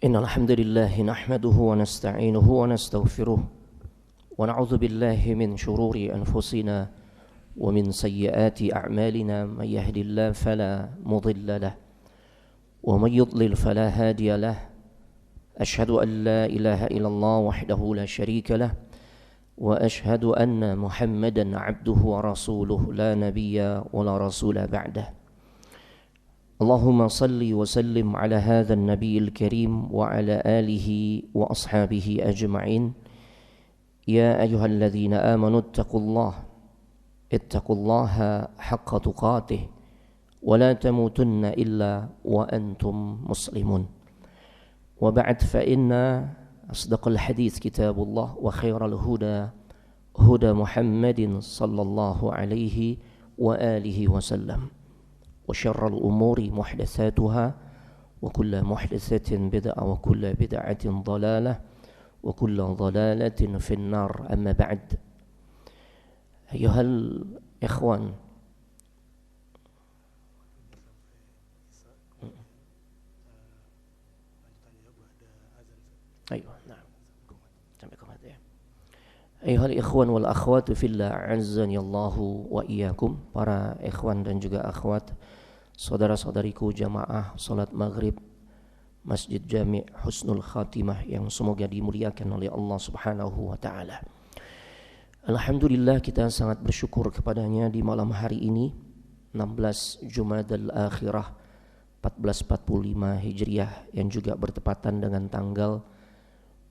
إن الحمد لله نحمده ونستعينه ونستغفره ونعوذ بالله من شرور أنفسنا ومن سيئات أعمالنا. من يهد الله فلا مضل له ومن يضلل فلا هادي له. أشهد أن لا إله إلا الله وحده لا شريك له وأشهد أن محمدا عبده ورسوله لا نبي ولا رسول بعده. اللهم صل وسلم على هذا النبي الكريم وعلى آله وأصحابه أجمعين. يا أيها الذين آمنوا اتقوا الله حق تقاته ولا تموتن إلا وأنتم مسلمون. وبعد فإن أصدق الحديث كتاب الله وخير الهدى هدى محمد صلى الله عليه وآله وسلم وشر الأمور محدثاتها وكل محدثة بدعة وكل بدعة ضلالة وكل ضلالة في النار. أما بعد، أيها الإخوان، Ayuhal ikhwan wal akhwat fillah, azzani Allahu wa iyyakum. Para ikhwan dan juga akhwat, saudara-saudariku jamaah salat maghrib Masjid Jami' Husnul Khatimah yang semoga dimuliakan oleh Allah Subhanahu wa taala. Alhamdulillah, kita sangat bersyukur kepadanya di malam hari ini 16 Jumadal Akhirah 1445 Hijriah yang juga bertepatan dengan tanggal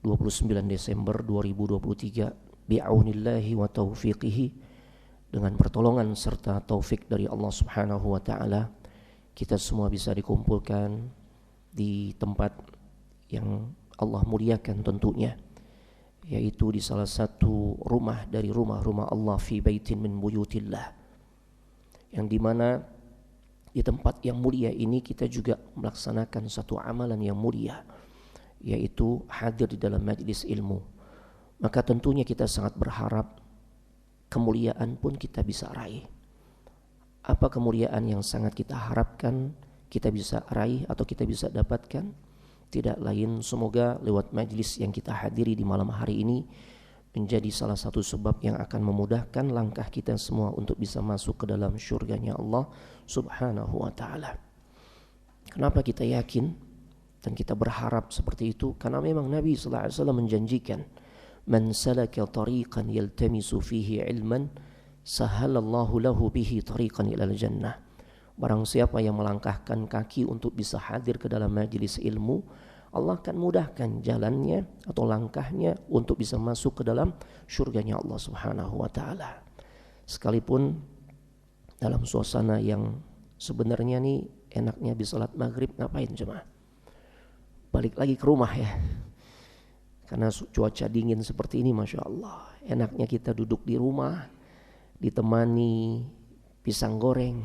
29 Desember 2023 bi'aunillahi wa taufiqihi. Dengan pertolongan serta taufik dari Allah Subhanahu wa taala, kita semua bisa dikumpulkan di tempat yang Allah muliakan tentunya, yaitu di salah satu rumah dari rumah-rumah Allah, fi baitin min buyutillah, yang dimana di tempat yang mulia ini kita juga melaksanakan satu amalan yang mulia, yaitu hadir di dalam majlis ilmu. Maka tentunya kita sangat berharap kemuliaan pun kita bisa raih. Apa kemuliaan yang sangat kita harapkan kita bisa raih atau kita bisa dapatkan? Tidak lain semoga lewat majlis yang kita hadiri di malam hari ini menjadi salah satu sebab yang akan memudahkan langkah kita semua untuk bisa masuk ke dalam syurganya Allah Subhanahu wa ta'ala. Kenapa kita yakin dan kita berharap seperti itu? Karena memang Nabi SAW menjanjikan, man salaka tariqan yaltamisu fihi ilman sahalallahu lahu bihi tariqan ilal jannah. Barang siapa yang melangkahkan kaki untuk bisa hadir ke dalam majelis ilmu, Allah akan mudahkan jalannya atau langkahnya untuk bisa masuk ke dalam syurganya Allah Subhanahu wa ta'ala. Sekalipun dalam suasana yang sebenarnya nih enaknya di salat maghrib, ngapain jemaah? Balik lagi ke rumah ya. Karena cuaca dingin seperti ini, Masya Allah, enaknya kita duduk di rumah ditemani pisang goreng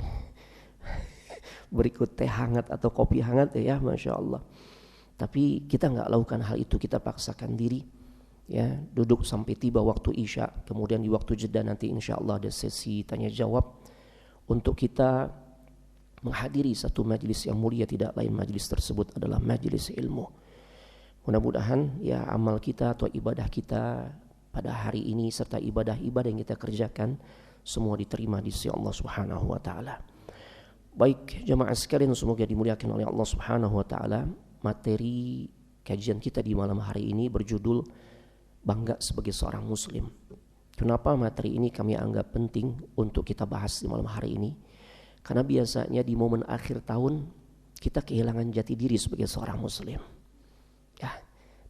berikut teh hangat atau kopi hangat ya, Masya Allah. Tapi kita gak lakukan hal itu, kita paksakan diri ya, duduk sampai tiba waktu isya. Kemudian di waktu jeda nanti insya Allah ada sesi tanya jawab untuk kita menghadiri satu majlis yang mulia. Tidak lain majlis tersebut adalah majlis ilmu. Mudah-mudahan ya amal kita atau ibadah kita pada hari ini serta ibadah-ibadah yang kita kerjakan semua diterima di sisi Allah Subhanahu wa taala. Baik jemaah sekalian, semoga dimuliakan oleh Allah Subhanahu wa taala. Materi kajian kita di malam hari ini berjudul Bangga sebagai seorang muslim. Kenapa materi ini kami anggap penting untuk kita bahas di malam hari ini? Karena biasanya di momen akhir tahun kita kehilangan jati diri sebagai seorang muslim. Ya,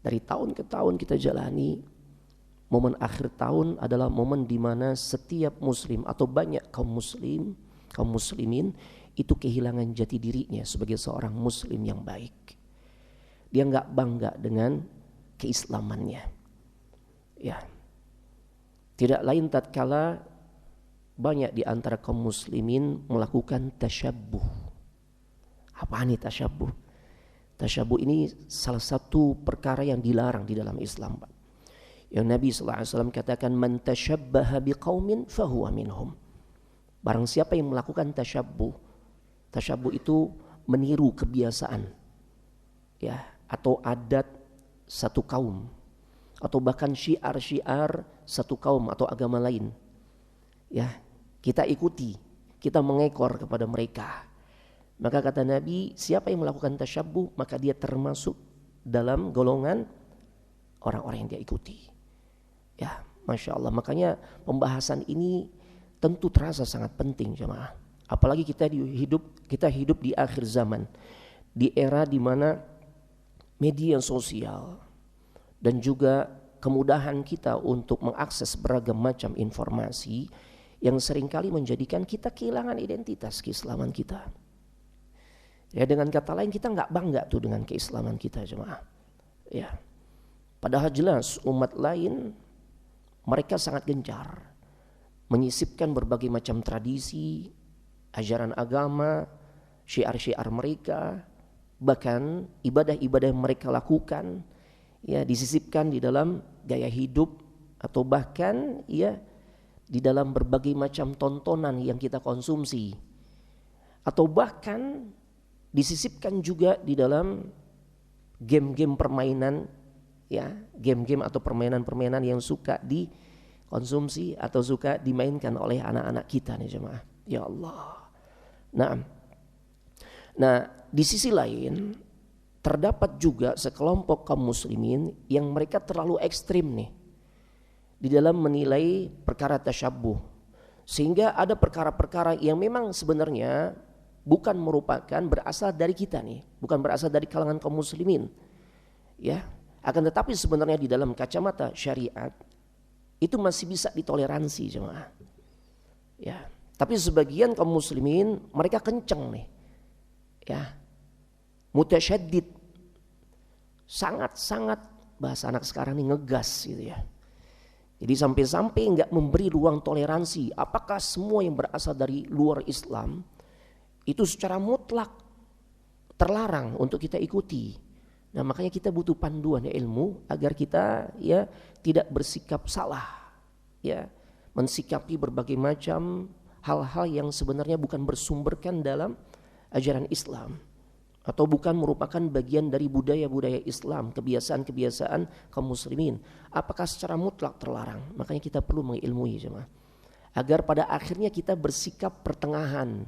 dari tahun ke tahun kita jalani, momen akhir tahun adalah momen di mana setiap muslim atau banyak kaum muslimin itu kehilangan jati dirinya sebagai seorang muslim yang baik. Dia enggak bangga dengan keislamannya. Ya. Tidak lain tatkala banyak di antara kaum muslimin melakukan tasyabbuh. Apa nih tasyabbuh? Tasyabbuh ini salah satu perkara yang dilarang di dalam Islam, Pak. Yang Nabi SAW katakan, man tasyabbaha biqaumin fahuwa minhum. Barang siapa yang melakukan tasyabbuh itu meniru kebiasaan ya atau adat satu kaum, atau bahkan syiar-syiar satu kaum atau agama lain. Ya, kita ikuti, kita mengekor kepada mereka. Maka kata Nabi, siapa yang melakukan tasyabbuh maka dia termasuk dalam golongan orang-orang yang dia ikuti. Ya, Masya Allah. Makanya pembahasan ini tentu terasa sangat penting jemaah. Apalagi kita hidup di akhir zaman, di era di mana media sosial dan juga kemudahan kita untuk mengakses beragam macam informasi yang seringkali menjadikan kita kehilangan identitas keislaman kita. Ya, dengan kata lain kita nggak bangga tuh dengan keislaman kita jemaah. Ya, padahal jelas umat lain mereka sangat gencar menyisipkan berbagai macam tradisi, ajaran agama, syiar-syiar mereka, bahkan ibadah-ibadah yang mereka lakukan ya disisipkan di dalam gaya hidup atau bahkan ya di dalam berbagai macam tontonan yang kita konsumsi, atau bahkan disisipkan juga di dalam game-game permainan ya, game-game atau permainan-permainan yang suka dikonsumsi atau suka dimainkan oleh anak-anak kita nih jemaah. Ya Allah. Nah, di sisi lain terdapat juga sekelompok kaum muslimin yang mereka terlalu ekstrim nih di dalam menilai perkara tasyabbuh, sehingga ada perkara-perkara yang memang sebenarnya bukan merupakan berasal dari kita nih, bukan berasal dari kalangan kaum muslimin. Ya, akan tetapi sebenarnya di dalam kacamata syariat itu masih bisa ditoleransi jemaah. Ya, tapi sebagian kaum muslimin mereka kenceng nih. Ya. Mutasyaddid. Sangat-sangat bahasa anak sekarang nih ngegas gitu ya. Jadi sampai-sampai enggak memberi ruang toleransi. Apakah semua yang berasal dari luar Islam itu secara mutlak terlarang untuk kita ikuti. Nah, makanya kita butuh panduan ilmu agar kita ya tidak bersikap salah, ya, mensikapi berbagai macam hal-hal yang sebenarnya bukan bersumberkan dalam ajaran Islam atau bukan merupakan bagian dari budaya-budaya Islam, kebiasaan-kebiasaan kaum muslimin. Apakah secara mutlak terlarang? Makanya kita perlu mengilmui jemaah agar pada akhirnya kita bersikap pertengahan.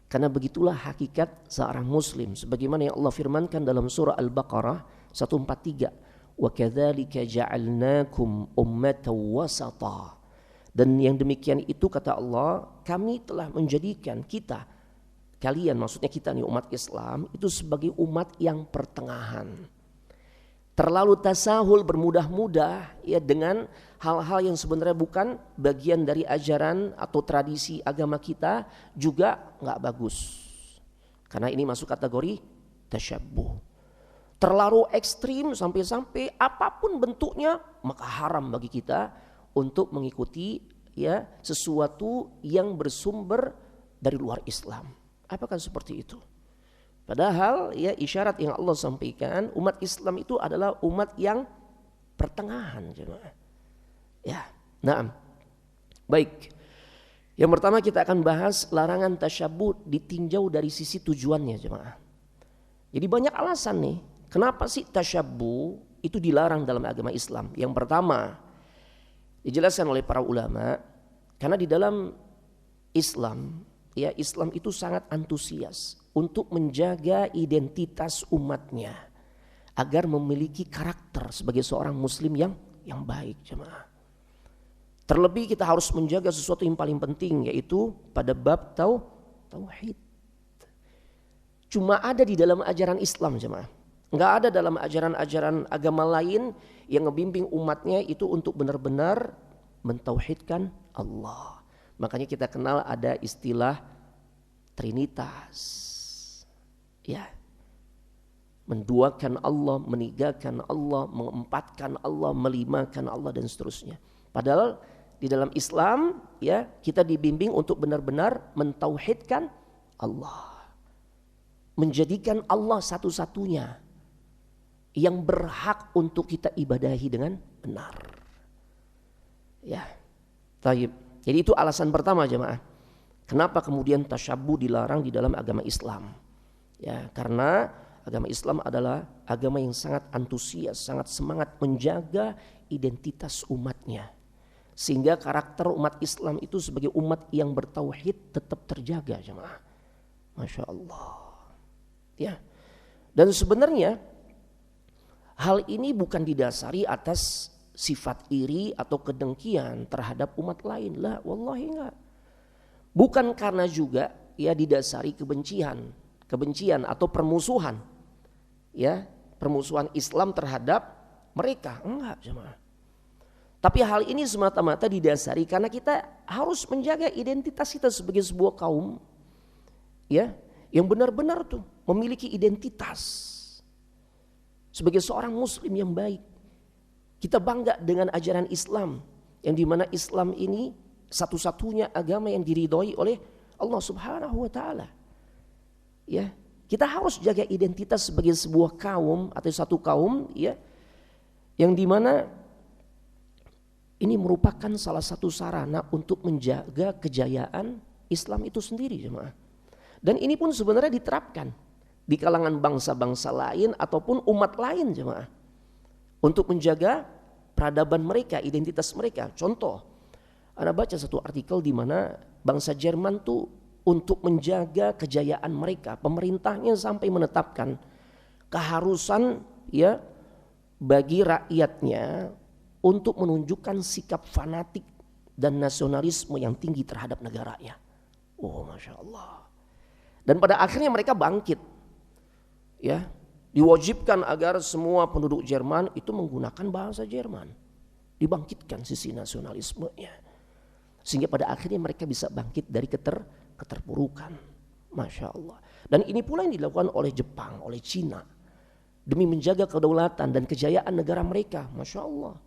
Karena begitulah hakikat seorang muslim, sebagaimana yang Allah firmankan dalam surah Al-Baqarah 143, wa kadzalika ja'alnakum ummatan wasata. Dan yang demikian itu kata Allah, kami telah menjadikan kalian maksudnya kita nih umat Islam itu sebagai umat yang pertengahan. Terlalu tasahul, bermudah-mudah ya dengan hal-hal yang sebenarnya bukan bagian dari ajaran atau tradisi agama kita juga nggak bagus. Karena ini masuk kategori tasyabbuh. Terlalu ekstrim sampai-sampai apapun bentuknya maka haram bagi kita untuk mengikuti ya sesuatu yang bersumber dari luar Islam. Apakah seperti itu? Padahal ya isyarat yang Allah sampaikan umat Islam itu adalah umat yang pertengahan jemaah. Ya, nah, baik. Yang pertama kita akan bahas larangan tasyabbuh ditinjau dari sisi tujuannya jemaah. Jadi banyak alasan nih, kenapa sih tasyabbuh itu dilarang dalam agama Islam? Yang pertama dijelaskan oleh para ulama, karena di dalam Islam ya Islam itu sangat antusias untuk menjaga identitas umatnya agar memiliki karakter sebagai seorang muslim yang baik jemaah. Terlebih kita harus menjaga sesuatu yang paling penting yaitu pada bab tauhid. Cuma ada di dalam ajaran Islam jemaah. Enggak ada dalam ajaran-ajaran agama lain yang ngebimbing umatnya itu untuk benar-benar mentauhidkan Allah. Makanya kita kenal ada istilah Trinitas. Ya, menduakan Allah, menigakan Allah, mengempatkan Allah, melimakan Allah dan seterusnya. Padahal di dalam Islam ya kita dibimbing untuk benar-benar mentauhidkan Allah, menjadikan Allah satu-satunya yang berhak untuk kita ibadahi dengan benar. Ya, taib. Jadi itu alasan pertama jemaah. Kenapa kemudian tasyabbuh dilarang di dalam agama Islam? Ya, karena Agama Islam adalah agama yang sangat antusias, sangat semangat menjaga identitas umatnya. Sehingga karakter umat Islam itu sebagai umat yang bertauhid tetap terjaga, jemaah. Masya Allah. Ya. Dan sebenarnya hal ini bukan didasari atas sifat iri atau kedengkian terhadap umat lain. Lah, wallahi enggak. Bukan karena juga ya didasari kebencian atau permusuhan. Ya, permusuhan Islam terhadap mereka. Enggak, jemaah. Tapi hal ini semata-mata didasari karena kita harus menjaga identitas kita sebagai sebuah kaum ya, yang benar-benar tuh memiliki identitas sebagai seorang muslim yang baik. Kita bangga dengan ajaran Islam yang dimana Islam ini satu-satunya agama yang diridhoi oleh Allah Subhanahu wa taala. Ya, kita harus jaga identitas sebagai sebuah kaum atau satu kaum ya, yang dimana ini merupakan salah satu sarana untuk menjaga kejayaan Islam itu sendiri, jemaah. Dan ini pun sebenarnya diterapkan di kalangan bangsa-bangsa lain ataupun umat lain, jemaah, untuk menjaga peradaban mereka, identitas mereka. Contoh, Anda baca satu artikel di mana bangsa Jerman tuh untuk menjaga kejayaan mereka, pemerintahnya sampai menetapkan keharusan ya bagi rakyatnya untuk menunjukkan sikap fanatik dan nasionalisme yang tinggi terhadap negaranya. Oh, Masya Allah. Dan pada akhirnya mereka bangkit. Ya, diwajibkan agar semua penduduk Jerman itu menggunakan bahasa Jerman. Dibangkitkan sisi nasionalismenya. Sehingga pada akhirnya mereka bisa bangkit dari keterpurukan. Masya Allah. Dan ini pula yang dilakukan oleh Jepang, oleh Cina. Demi menjaga kedaulatan dan kejayaan negara mereka. Masya Allah.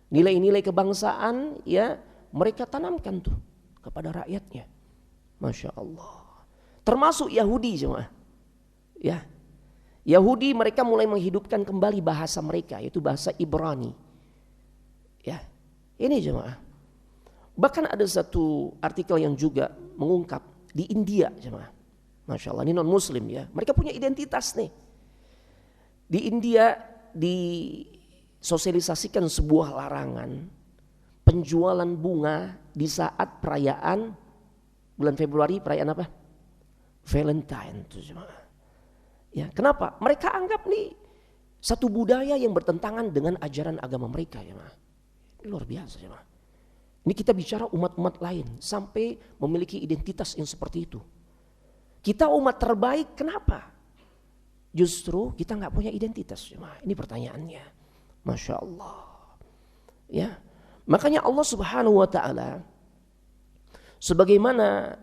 Nilai-nilai kebangsaan ya mereka tanamkan tuh kepada rakyatnya. Masya Allah. Termasuk Yahudi, jemaah. Ya, Yahudi mereka mulai menghidupkan kembali bahasa mereka, yaitu bahasa Ibrani. Ya, ini jemaah. Bahkan ada satu artikel yang juga mengungkap di India, jemaah. Masya Allah, ini non Muslim ya. Mereka punya identitas nih. Di India disosialisasikan sebuah larangan penjualan bunga di saat perayaan bulan Februari, perayaan apa? Valentine tuh, jemaah. Ya, kenapa? Mereka anggap nih satu budaya yang bertentangan dengan ajaran agama mereka, jemaah. Ini luar biasa, jemaah. Ini kita bicara umat-umat lain sampai memiliki identitas yang seperti itu. Kita umat terbaik, kenapa? Justru kita nggak punya identitas, jemaah. Ini pertanyaannya. Masya Allah. Ya, makanya Allah Subhanahu Wa Taala, sebagaimana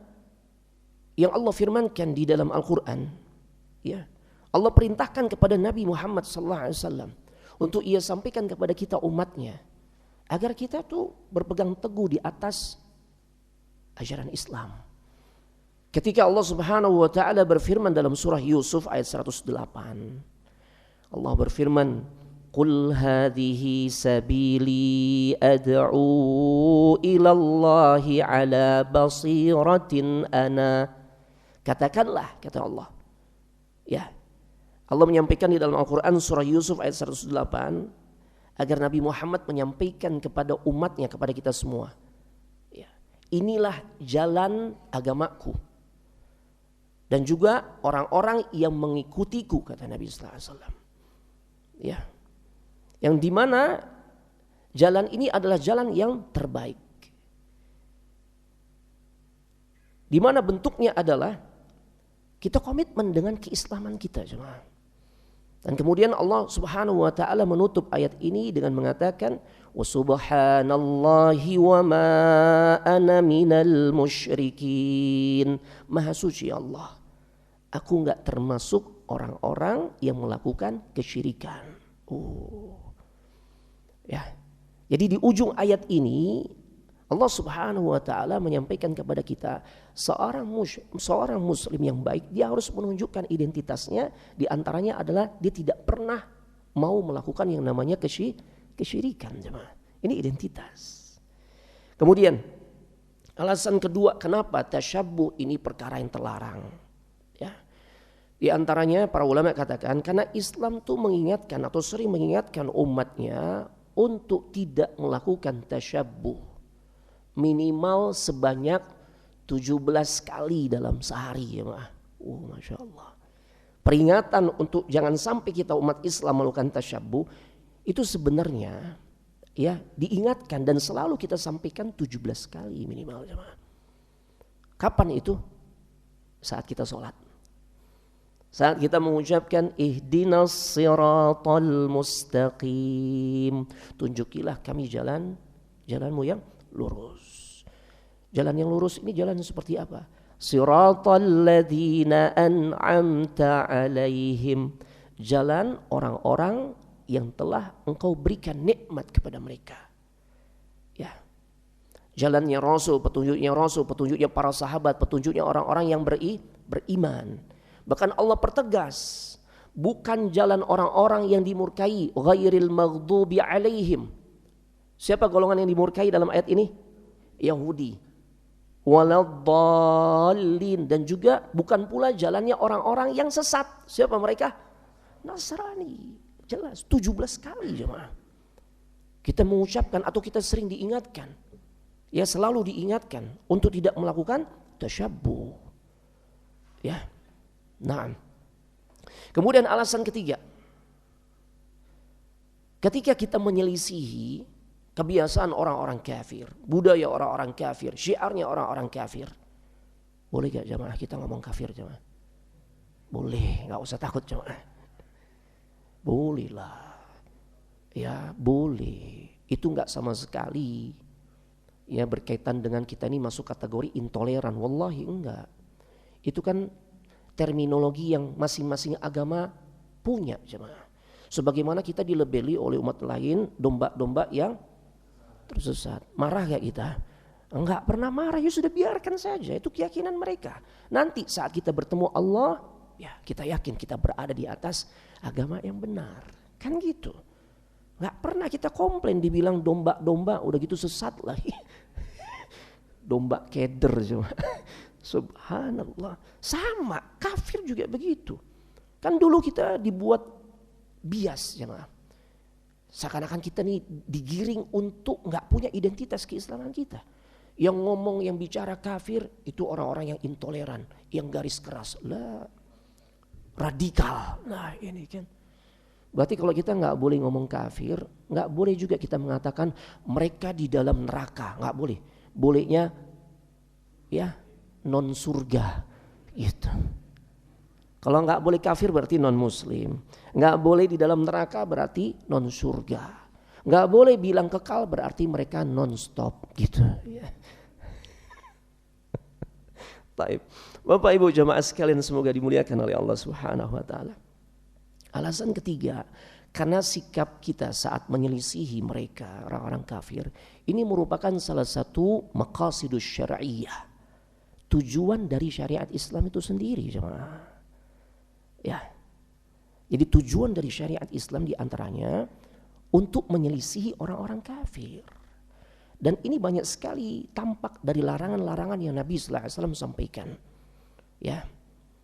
yang Allah firmankan di dalam Al-Quran, ya, Allah perintahkan kepada Nabi Muhammad SAW untuk ia sampaikan kepada kita umatnya agar kita tuh berpegang teguh di atas ajaran Islam. Ketika Allah Subhanahu wa taala berfirman dalam surah Yusuf ayat 108. Allah berfirman, "Qul hadhihi sabili ad'u ila Allahi ala basiratin ana." Katakanlah, kata Allah. Ya. Allah menyampaikan di dalam Al-Quran surah Yusuf ayat 108 agar Nabi Muhammad menyampaikan kepada umatnya, kepada kita semua. Ya. Inilah jalan agamaku. Dan juga orang-orang yang mengikutiku, kata Nabi sallallahu alaihi wasallam. Ya. Yang dimana jalan ini adalah jalan yang terbaik. Di mana bentuknya adalah kita komitmen dengan keislaman kita, jemaah. Dan kemudian Allah Subhanahu wa taala menutup ayat ini dengan mengatakan, "Wa subhanallahi wa ma ana minal musyrikin." Maha suci Allah. Aku enggak termasuk orang-orang yang melakukan kesyirikan. Oh. Ya. Jadi di ujung ayat ini Allah Subhanahu wa taala menyampaikan kepada kita seorang muslim yang baik dia harus menunjukkan identitasnya, di antaranya adalah dia tidak pernah mau melakukan yang namanya kesyirikan, jemaah. Ini identitas. Kemudian alasan kedua kenapa tasyabbuh ini perkara yang terlarang. Ya. Di antaranya para ulama katakan karena Islam tuh mengingatkan atau sering mengingatkan umatnya untuk tidak melakukan tasyabbuh minimal sebanyak 17 kali dalam sehari, ya Mas. Masya Allah. Peringatan untuk jangan sampai kita umat Islam melakukan tasyabbuh itu sebenarnya ya diingatkan dan selalu kita sampaikan 17 kali minimal, ya Mas. Kapan itu? Saat kita sholat. Saat kita mengucapkan ihdinas siratal mustaqim, tunjukilah kami jalanmu yang lurus. Jalan yang lurus ini jalan seperti apa? Siratal ladzina an'amta alaihim, jalan orang-orang yang telah engkau berikan nikmat kepada mereka. Ya. Jalannya Rasul, petunjuknya para sahabat, petunjuknya orang-orang yang beriman. Bahkan Allah pertegas, bukan jalan orang-orang yang dimurkai, ghairil maghdubi alaihim. Siapa golongan yang dimurkai dalam ayat ini? Yahudi. Waladdallin, dan juga bukan pula jalannya orang-orang yang sesat. Siapa mereka? Nasrani. Jelas 17 kali, jemaah. Kita mengucapkan atau kita sering diingatkan, ya selalu diingatkan untuk tidak melakukan tasyabbuh. Ya. Nah, kemudian alasan ketiga, ketika kita menyelisihi kebiasaan orang-orang kafir, budaya orang-orang kafir, syiarnya orang-orang kafir, boleh gak jamaah kita ngomong kafir, jamaah? Boleh, gak usah takut, jamaah. Boleh lah, ya boleh. Itu gak sama sekali ya berkaitan dengan kita ini masuk kategori intoleran. Wallahi enggak. Itu kan terminologi yang masing-masing agama punya, jemaah. Sebagaimana kita dilabeli oleh umat lain domba-domba yang tersesat. Marah gak kita? Enggak pernah marah, ya sudah biarkan saja. Itu keyakinan mereka. Nanti saat kita bertemu Allah, ya kita yakin kita berada di atas agama yang benar. Kan gitu. Enggak pernah kita komplain dibilang domba-domba udah gitu sesat lagi. Domba keder, jemaah. Subhanallah. Sama, kafir juga begitu. Kan dulu kita dibuat bias, jemaah. Seakan-akan kita nih digiring untuk gak punya identitas keislaman kita. Yang ngomong, yang bicara kafir itu orang-orang yang intoleran, yang garis keras, lah, radikal. Nah ini kan. Berarti kalau kita gak boleh ngomong kafir, gak boleh juga kita mengatakan mereka di dalam neraka, gak boleh. Bolehnya ya non surga gitu. Kalau nggak boleh kafir berarti non muslim, nggak boleh di dalam neraka berarti non surga, nggak boleh bilang kekal berarti mereka non stop gitu. Baik, Bapak Ibu jamaah sekalian semoga dimuliakan oleh Allah Subhanahu Wa Taala. Alasan ketiga, karena sikap kita saat menyelisihi mereka orang-orang kafir ini merupakan salah satu maqasidus syar'iyyah. Tujuan dari syariat Islam itu sendiri, jemaah. Ya. Jadi tujuan dari syariat Islam diantaranya untuk menyelisihi orang-orang kafir. Dan ini banyak sekali tampak dari larangan-larangan yang Nabi sallallahu alaihi wasallam sampaikan. Ya.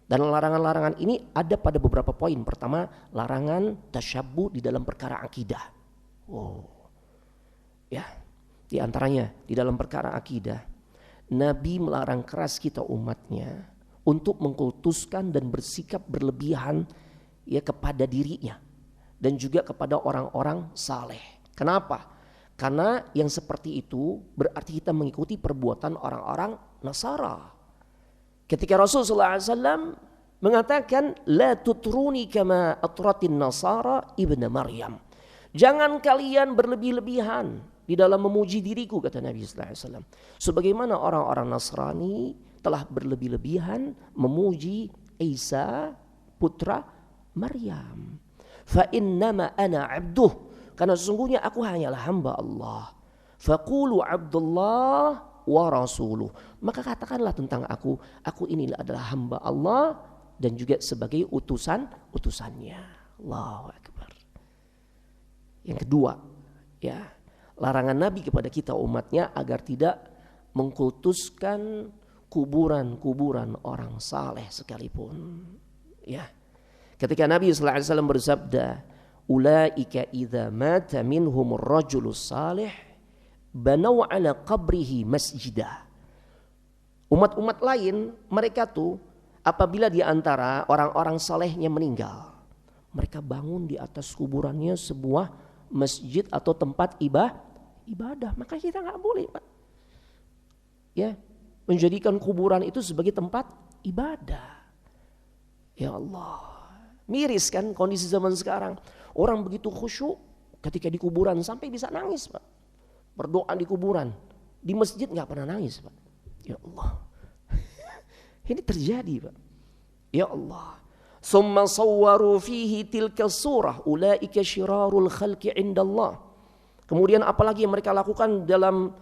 Dan larangan-larangan ini ada pada beberapa poin. Pertama, larangan tasyabbuh di dalam perkara akidah. Ya. Di antaranya di dalam perkara akidah, Nabi melarang keras kita umatnya untuk mengkultuskan dan bersikap berlebihan ya kepada dirinya dan juga kepada orang-orang saleh. Kenapa? Karena yang seperti itu berarti kita mengikuti perbuatan orang-orang Nasara. Ketika Rasulullah SAW mengatakan la tutruni kama atratin Nasara ibnu Maryam. Jangan kalian berlebih-lebihan di dalam memuji diriku, kata Nabi sallallahu alaihi wasallam. Sebagaimana orang-orang Nasrani telah berlebih-lebihan memuji Isa putra Maryam. Fa innama ana abduh, karena sesungguhnya aku hanyalah hamba Allah. Faqulu Abdullah wa rasuluh. Maka katakanlah tentang aku ini adalah hamba Allah dan juga sebagai utusannya. Allahu akbar. Yang kedua, ya, larangan Nabi kepada kita umatnya agar tidak mengkultuskan kuburan-kuburan orang saleh sekalipun. Ya. Ketika Nabi SAW bersabda, ulaika idza mata minhumur rajulus salih banau ala qabrihi masjidah. Umat-umat lain mereka tuh apabila di antara orang-orang salehnya meninggal, mereka bangun di atas kuburannya sebuah masjid atau tempat ibadah. Maka kita nggak boleh, Pak, ya, menjadikan kuburan itu sebagai tempat ibadah. Ya Allah, miris kan kondisi zaman sekarang. Orang begitu khusyuk ketika di kuburan sampai bisa nangis, Pak. Berdoa di kuburan, di masjid nggak pernah nangis, Pak. Ya Allah, ini terjadi, Pak. Ya Allah. Summa sawwaru fihi tilka surah ulaika syirarul khalqi indallah. Kemudian apalagi yang mereka lakukan dalam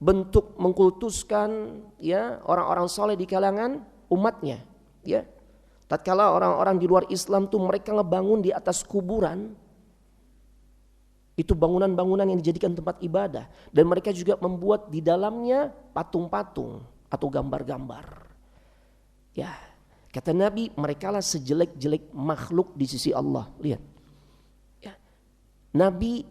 bentuk mengkultuskan, ya, orang-orang soleh di kalangan umatnya, ya. Tatkala orang-orang di luar Islam tuh mereka ngebangun di atas kuburan, itu bangunan-bangunan yang dijadikan tempat ibadah, dan mereka juga membuat di dalamnya patung-patung atau gambar-gambar. Ya, kata Nabi, merekalah sejelek-jelek makhluk di sisi Allah. Lihat, ya, Nabi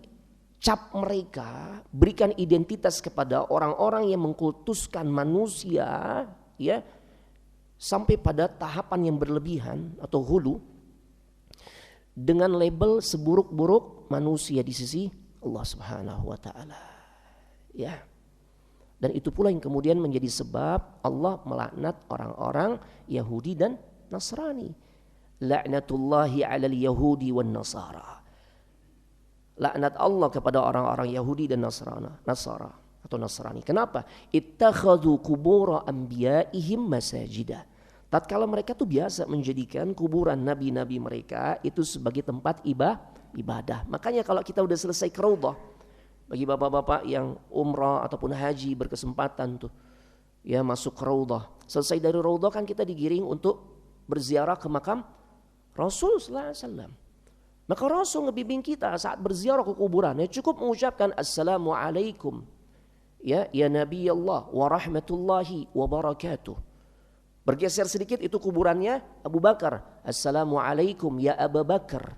cap mereka, berikan identitas kepada orang-orang yang mengkultuskan manusia, ya, sampai pada tahapan yang berlebihan atau hulu, dengan label seburuk-buruk manusia di sisi Allah Subhanahu wa taala. Ya. Dan itu pula yang kemudian menjadi sebab Allah melaknat orang-orang Yahudi dan Nasrani. La'natullahi 'alal yahudi wan nasara. Laknat Allah kepada orang-orang Yahudi dan Nasara atau Nasrani. Kenapa? Ittakhadhu qubur anbiya'ihim masajida. Tatkala mereka tuh biasa menjadikan kuburan nabi-nabi mereka itu sebagai tempat ibadah. Makanya kalau kita udah selesai ke Raudhah, bagi bapak-bapak yang umrah ataupun haji berkesempatan tuh, ya, masuk ke Raudhah. Selesai dari Raudhah kan kita digiring untuk berziarah ke makam Rasul sallallahu alaihi wasallam. Maka Rasul ngebimbing kita saat berziarah ke kuburan, ya, cukup mengucapkan assalamualaikum, ya Nabi Allah wa rahmatullahi wa barakatuh. Bergeser sedikit itu kuburannya Abu Bakar, assalamualaikum ya Abu Bakar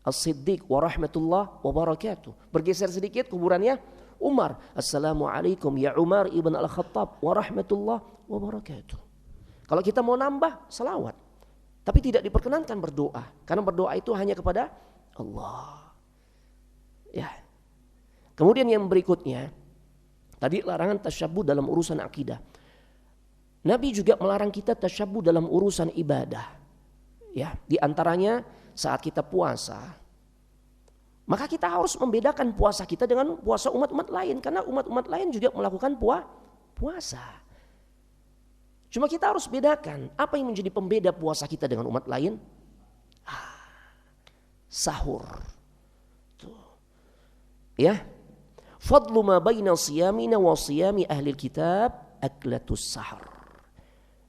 As-Siddiq wa rahmatullah wa barakatuh. Bergeser sedikit kuburannya Umar, assalamualaikum ya Umar ibn al-Khattab wa rahmatullah wa barakatuh. Kalau kita mau nambah salawat, tapi tidak diperkenankan berdoa, karena berdoa itu hanya kepada Allah. Ya. Kemudian yang berikutnya, tadi larangan tasyabbuh dalam urusan akidah. Nabi juga melarang kita tasyabbuh dalam urusan ibadah. Ya, di antaranya saat kita puasa, maka kita harus membedakan puasa kita dengan puasa umat-umat lain, karena umat-umat lain juga melakukan puasa. Cuma kita harus bedakan apa yang menjadi pembeda puasa kita dengan umat lain. Sahur. Tuh. Ya. Fadlu ma baina siyamina wa siyami ahlil kitab aklatus sahar.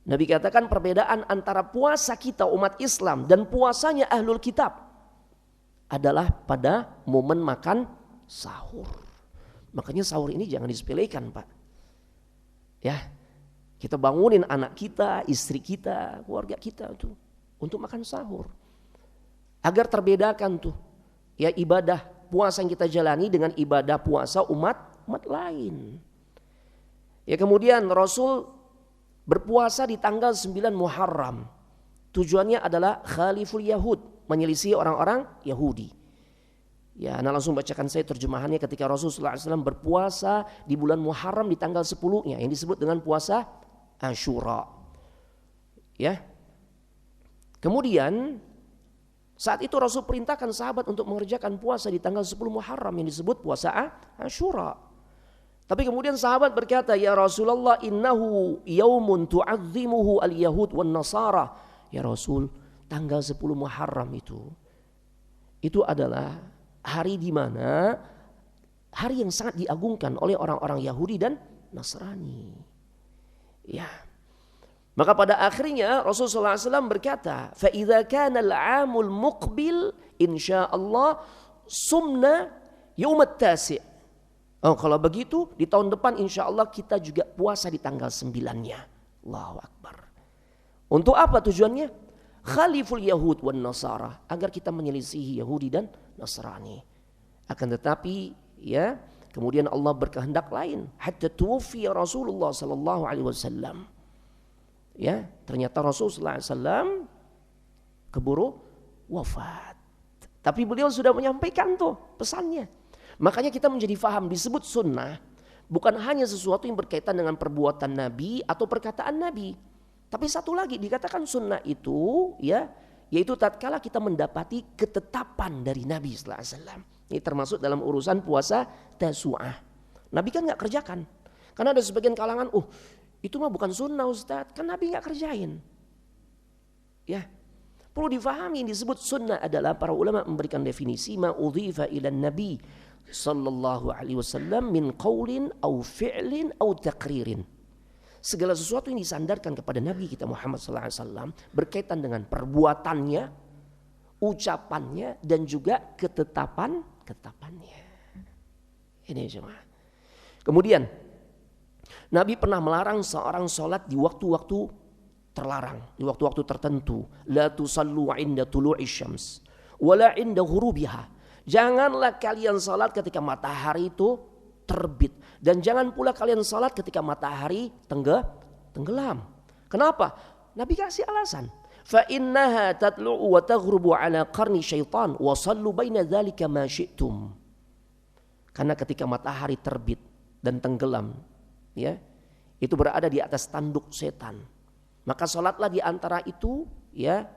Nabi katakan perbedaan antara puasa kita umat Islam dan puasanya ahlul kitab adalah pada momen makan sahur. Makanya sahur ini jangan disepelekan, Pak. Ya, kita bangunin anak kita, istri kita, keluarga kita tuh untuk makan sahur. Agar terbedakan tuh, ya, ibadah puasa yang kita jalani dengan ibadah puasa umat lain. Ya, kemudian Rasul berpuasa di tanggal 9 Muharram. Tujuannya adalah khaliful Yahud, menyelisih orang-orang Yahudi. Ya, Anda langsung bacakan saya terjemahannya ketika Rasulullah SAW berpuasa di bulan Muharram di tanggal 10-nya yang disebut dengan puasa Asyura. Ya. Kemudian saat itu Rasul perintahkan sahabat untuk mengerjakan puasa di tanggal 10 Muharram yang disebut puasa Asyura. Tapi kemudian sahabat berkata, ya Rasulullah, innahu yaumun tu'azzimuhu al-yahud wan nasara. Ya Rasul, tanggal 10 Muharram itu adalah hari di mana hari yang sangat diagungkan oleh orang-orang Yahudi dan Nasrani. Ya. Maka pada akhirnya Rasulullah SAW berkata, fa idza kana al-'amul muqbil insyaallah sumna yaumat tasi'. Oh, kalau begitu di tahun depan insya Allah kita juga puasa di tanggal 9-nya. Allahu Akbar. Untuk apa tujuannya? Khaliful Yahud wan Nasara, agar kita menyelisihi Yahudi dan Nasrani. Akan tetapi ya, kemudian Allah berkehendak lain. Hatta tuwfiya Rasulullah sallallahu alaihi wasallam. Ya, ternyata Rasulullah sallallahu alaihi wasallam keburu wafat. Tapi beliau sudah menyampaikan tuh pesannya. Makanya kita menjadi faham, disebut sunnah bukan hanya sesuatu yang berkaitan dengan perbuatan Nabi atau perkataan Nabi. Tapi satu lagi dikatakan sunnah itu ya, yaitu tatkala kita mendapati ketetapan dari Nabi sallallahu alaihi wasallam. Ini termasuk dalam urusan puasa Tasu'ah. Nabi kan enggak kerjakan. Karena ada sebagian kalangan, itu mah bukan sunnah Ustaz, kan Nabi enggak kerjain. Ya. Perlu difahami, yang disebut sunnah adalah para ulama memberikan definisi ma udhifa ila Nabi sallallahu alaihi wasallam min qaulin au fi'lin au taqririn. Segala sesuatu yang disandarkan kepada Nabi kita Muhammad sallallahu alaihi wasallam berkaitan dengan perbuatannya, ucapannya dan juga ketetapannya. Ini jemaah. Kemudian Nabi pernah melarang seorang sholat di waktu-waktu terlarang, di waktu-waktu tertentu. La tusallu 'inda tulu'i syams wala 'inda ghurubiha. Janganlah kalian salat ketika matahari itu terbit, dan jangan pula kalian salat ketika matahari tenggelam. Kenapa? Nabi kasih alasan. Fa innaha tatlu'u wa taghrubu 'ala qarni syaitan wa sallu baina dzalika ma syi'tum. Karena ketika matahari terbit dan tenggelam, ya, itu berada di atas tanduk setan. Maka salatlah di antara itu, ya,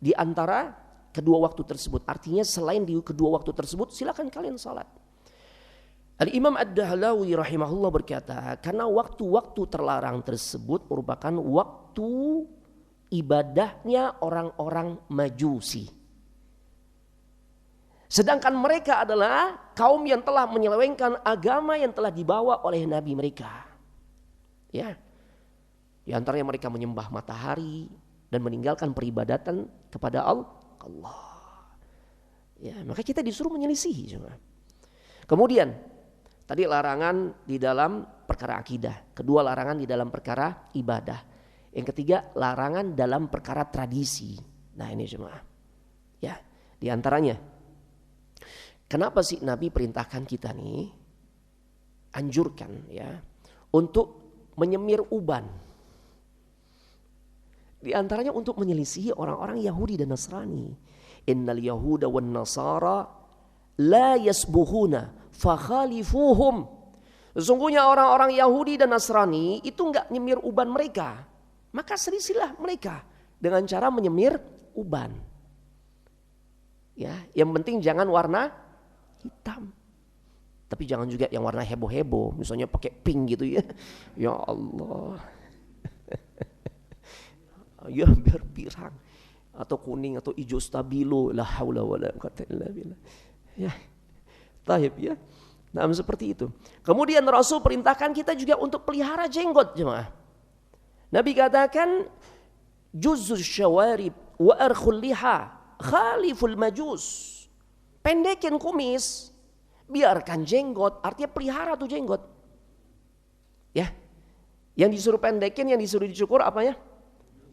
di antara kedua waktu tersebut. Artinya selain di kedua waktu tersebut silakan kalian salat. Al-Imam Ad-Dahlawi rahimahullah berkata, karena waktu-waktu terlarang tersebut merupakan waktu ibadahnya orang-orang Majusi. Sedangkan mereka adalah kaum yang telah menyelewengkan agama yang telah dibawa oleh Nabi mereka. Ya. Di antaranya mereka menyembah matahari dan meninggalkan peribadatan kepada Allah. Ya, maka kita disuruh menyelisihi. Kemudian tadi larangan di dalam perkara akidah, kedua larangan di dalam perkara ibadah, yang ketiga larangan dalam perkara tradisi. Nah ini jemaah, ya, di antaranya kenapa sih Nabi perintahkan kita nih, anjurkan ya, untuk menyemir uban. Di antaranya untuk menyelisihi orang-orang Yahudi dan Nasrani. Innal Yahuda wan Nasara la yasbuhuna fakhalifuhum. Sesungguhnya orang-orang Yahudi dan Nasrani itu enggak nyemir uban mereka. Maka selisilah mereka dengan cara menyemir uban. Ya, yang penting jangan warna hitam. Tapi jangan juga yang warna heboh-heboh, misalnya pakai pink gitu ya. Ya Allah. Ya biar pirang atau kuning atau hijau stabilo, la haula wala quwwata illa billah. Ya. Taib ya. Nah, seperti itu. Kemudian Rasul perintahkan kita juga untuk pelihara jenggot, jemaah. Nabi katakan juzuz syawarib wa arkhul liha khaliful majus. Pendekin kumis, biarkan jenggot, artinya pelihara tuh jenggot. Ya. Yang disuruh pendekin, yang disuruh dicukur apanya?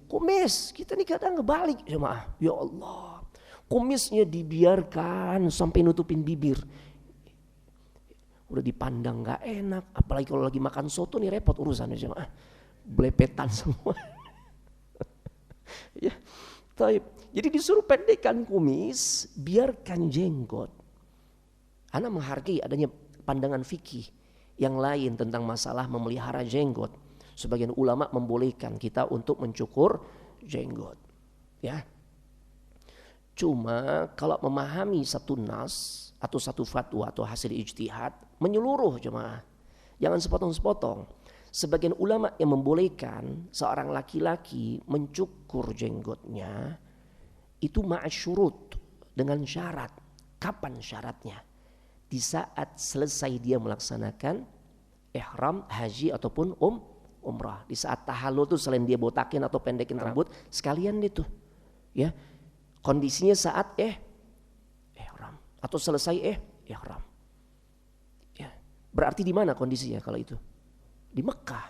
Kumis. Kita nih kadang ngebalik jemaah. Ya Allah. Kumisnya dibiarkan sampai nutupin bibir. Udah dipandang gak enak. Apalagi kalau lagi makan soto nih repot urusannya jemaah. Belepetan semua. Ya. Jadi disuruh pendekkan kumis, biarkan jenggot. Ana menghargai adanya pandangan fikih yang lain tentang masalah memelihara jenggot. Sebagian ulama membolehkan kita untuk mencukur jenggot. Ya. Cuma kalau memahami satu nas atau satu fatwa atau hasil ijtihad menyeluruh jemaah. Jangan sepotong-sepotong. Sebagian ulama yang membolehkan seorang laki-laki mencukur jenggotnya itu ma'asyurut, dengan syarat. Kapan syaratnya? Di saat selesai dia melaksanakan ihram haji ataupun umrah. Di saat tahallul tuh selain dia botakin atau pendekin rambut, sekalian itu ya. Kondisinya saat ihram atau selesai ihram. Ya. Berarti di mana kondisinya kalau itu? Di Mekah,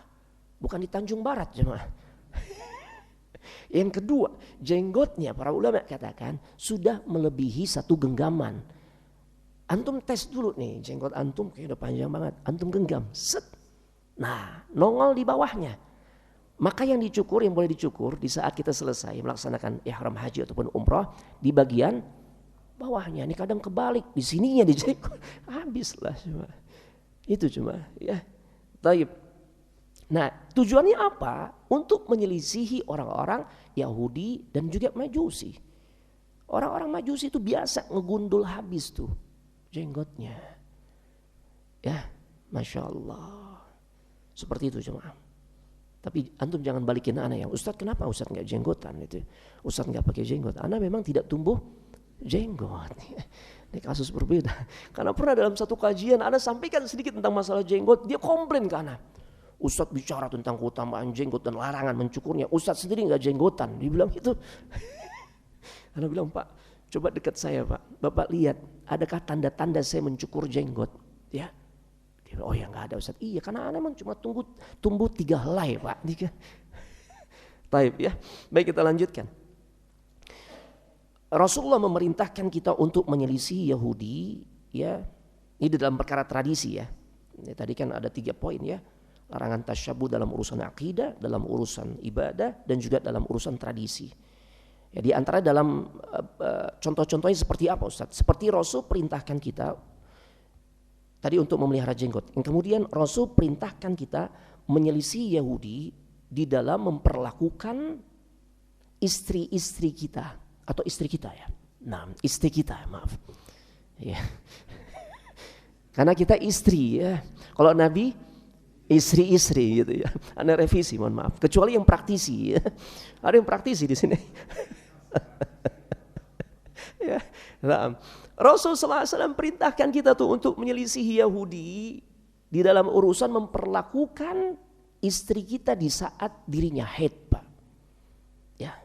bukan di Tanjung Barat jemaah. Yang kedua, jenggotnya para ulama katakan sudah melebihi 1 genggaman. Antum tes dulu nih, jenggot antum kayak udah panjang banget. Antum genggam, set. Nah, nongol di bawahnya. Maka yang dicukur, yang boleh dicukur di saat kita selesai melaksanakan ihram haji ataupun umrah di bagian bawahnya. Ini kadang kebalik, di sininya di jenggot. Habislah cuma. Itu cuma ya. Taib. Nah, tujuannya apa? Untuk menyelisihi orang-orang Yahudi dan juga Majusi. Orang-orang Majusi itu biasa ngegundul habis tuh jenggotnya. Ya, Masya Allah. Seperti itu jemaah. Tapi antum jangan balikin ana yang Ustadz kenapa Ustadz gak jenggotan itu? Ustadz gak pakai jenggot. Ana memang tidak tumbuh jenggot. Ini kasus berbeda. Karena pernah dalam satu kajian ana sampaikan sedikit tentang masalah jenggot. Dia komplain ke ana. Ustadz bicara tentang keutamaan jenggot dan larangan mencukurnya. Ustadz sendiri gak jenggotan. Dia bilang itu. Ana bilang, Pak, coba dekat saya Pak. Bapak lihat, adakah tanda-tanda saya mencukur jenggot? Ya. Dia bilang, oh ya gak ada Ustadz. Iya, karena ana memang cuma tumbuh 3 helai Pak. Taib ya. Baik, kita lanjutkan. Rasulullah memerintahkan kita untuk menyelisih Yahudi. Ya. Ini dalam perkara tradisi ya. Ini tadi kan ada 3 poin ya. Larangan tasyabuh dalam urusan akidah, dalam urusan ibadah, dan juga dalam urusan tradisi. Ya, di antara dalam contoh-contohnya seperti apa Ustaz? Seperti Rasul perintahkan kita tadi untuk memelihara jenggot. Yang kemudian Rasul perintahkan kita menyelisih Yahudi di dalam memperlakukan istri-istri kita atau istri kita ya. Nah, istri kita, maaf. Ya. Karena kita istri ya. Kalau Nabi istri-istri gitu ya. Anda revisi, mohon maaf. Kecuali yang praktisi ya. Ada yang praktisi di sini. Ya. Nah, Rasul SAW perintahkan kita tuh untuk menyelisihi Yahudi di dalam urusan memperlakukan istri kita di saat dirinya haid, Pak. Ya.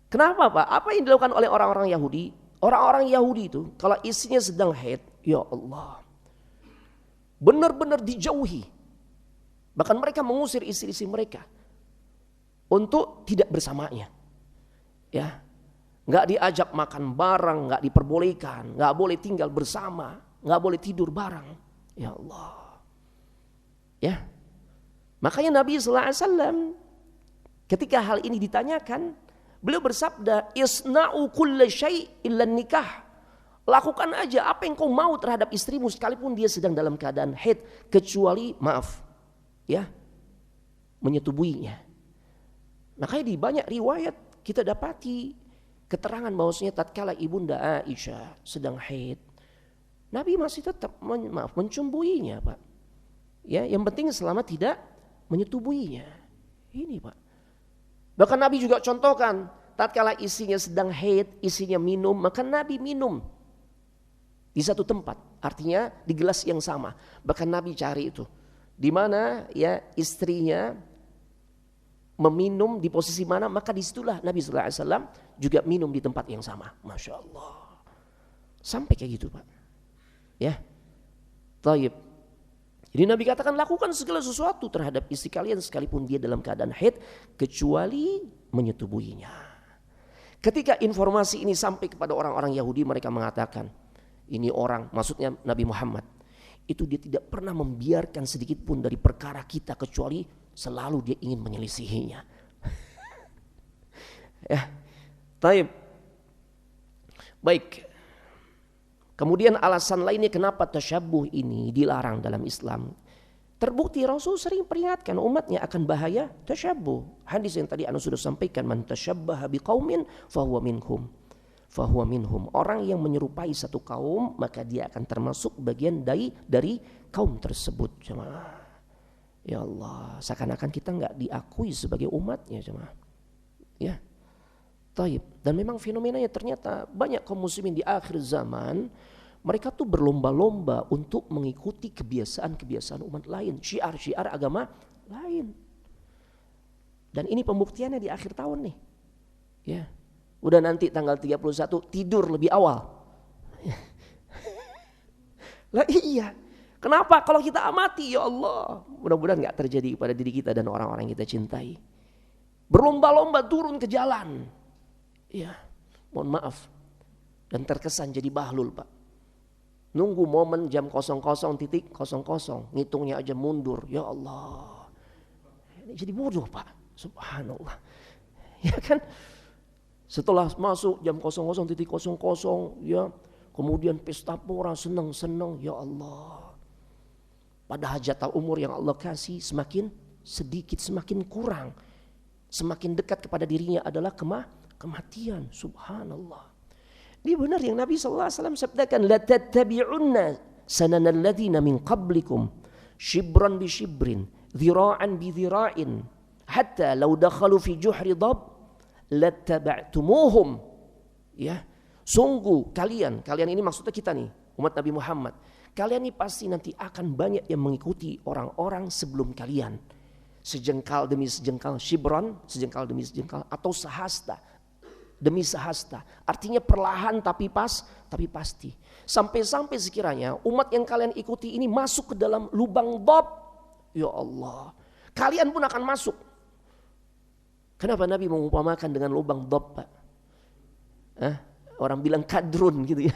Kenapa, Pak? Apa yang dilakukan oleh orang-orang Yahudi? Orang-orang Yahudi itu kalau istrinya sedang haid, ya Allah, benar-benar dijauhi. Bahkan mereka mengusir istri-istri mereka untuk tidak bersamanya. Ya, nggak diajak makan bareng, nggak diperbolehkan, nggak boleh tinggal bersama, nggak boleh tidur bareng. Ya Allah. Ya, makanya Nabi SAW ketika hal ini ditanyakan, beliau bersabda, "Isna'u kulla syai' illa nikah." Lakukan aja apa yang kau mau terhadap istrimu sekalipun dia sedang dalam keadaan haid, kecuali maaf. Ya, menyetubuinya. Makanya di banyak riwayat kita dapati keterangan bahwasanya tatkala ibunda Aisyah sedang haid, Nabi masih tetap mencumbuinya, Pak. Ya, yang penting selama tidak menyetubuinya. Ini, Pak. Bahkan Nabi juga contohkan, tatkala istrinya sedang haid, istrinya minum, maka Nabi minum di satu tempat, artinya di gelas yang sama. Bahkan Nabi cari itu. Di mana ya istrinya meminum di posisi mana, maka disitulah Nabi SAW juga minum di tempat yang sama. Masya Allah. Sampai kayak gitu, Pak. Ya. Taib. Jadi Nabi katakan lakukan segala sesuatu terhadap istri kalian sekalipun dia dalam keadaan haid, kecuali menyetubuhinya. Ketika informasi ini sampai kepada orang-orang Yahudi, mereka mengatakan, ini orang, maksudnya Nabi Muhammad, itu dia tidak pernah membiarkan sedikit pun dari perkara kita kecuali selalu dia ingin menyelisihinya. Ya, taib. Baik. Kemudian alasan lainnya kenapa tasyabuh ini dilarang dalam Islam. Terbukti Rasul sering peringatkan umatnya akan bahaya tasyabuh. Hadis yang tadi anda sudah sampaikan, man tasyabbaha biqaumin fahuwa minhum. Fahuwa minhum. Orang yang menyerupai satu kaum maka dia akan termasuk bagian dari kaum tersebut. Jemaah. Ya Allah, seakan-akan kita nggak diakui sebagai umatnya, jemaah. Ya. Taib. Dan memang fenomenanya ternyata banyak kaum muslimin di akhir zaman mereka tuh berlomba-lomba untuk mengikuti kebiasaan-kebiasaan umat lain, syiar-syiar agama lain. Dan ini pembuktiannya di akhir tahun nih. Ya. Udah nanti tanggal 31 tidur lebih awal. Lah iya. Kenapa? Kalau kita amati, ya Allah, mudah-mudahan gak terjadi pada diri kita dan orang-orang yang kita cintai. Berlomba-lomba turun ke jalan. Ya, mohon maaf. Dan terkesan jadi bahlul, Pak. Nunggu momen jam 00.00, ngitungnya aja mundur. Ya Allah. Ini jadi bodoh, Pak. Subhanallah. Ya kan? Setelah masuk jam 00.00, ya, kemudian pesta pora, senang-senang. Ya Allah. Padahal jatah umur yang Allah kasih semakin sedikit, semakin kurang. Semakin dekat kepada dirinya adalah kematian. Subhanallah. Ini benar yang Nabi SAW sabdakan. La tattabi'unna sananal ladhina min qablikum. Shibran bi shibrin. Dhira'an bi dhira'in. Hatta law dakhalu fi juhri dhab. Lattaba'tumuhum. Ya. Sungguh kalian ini maksudnya kita nih. Umat Nabi Muhammad. Kalian ini pasti nanti akan banyak yang mengikuti orang-orang sebelum kalian. Sejengkal demi sejengkal, shibron, sejengkal demi sejengkal, atau sehasta demi sehasta. Artinya perlahan tapi pasti. Sampai-sampai sekiranya umat yang kalian ikuti ini masuk ke dalam lubang dhab, ya Allah, kalian pun akan masuk. Kenapa Nabi mengumpamakan dengan lubang dhab, Pak? Orang bilang kadrun gitu ya.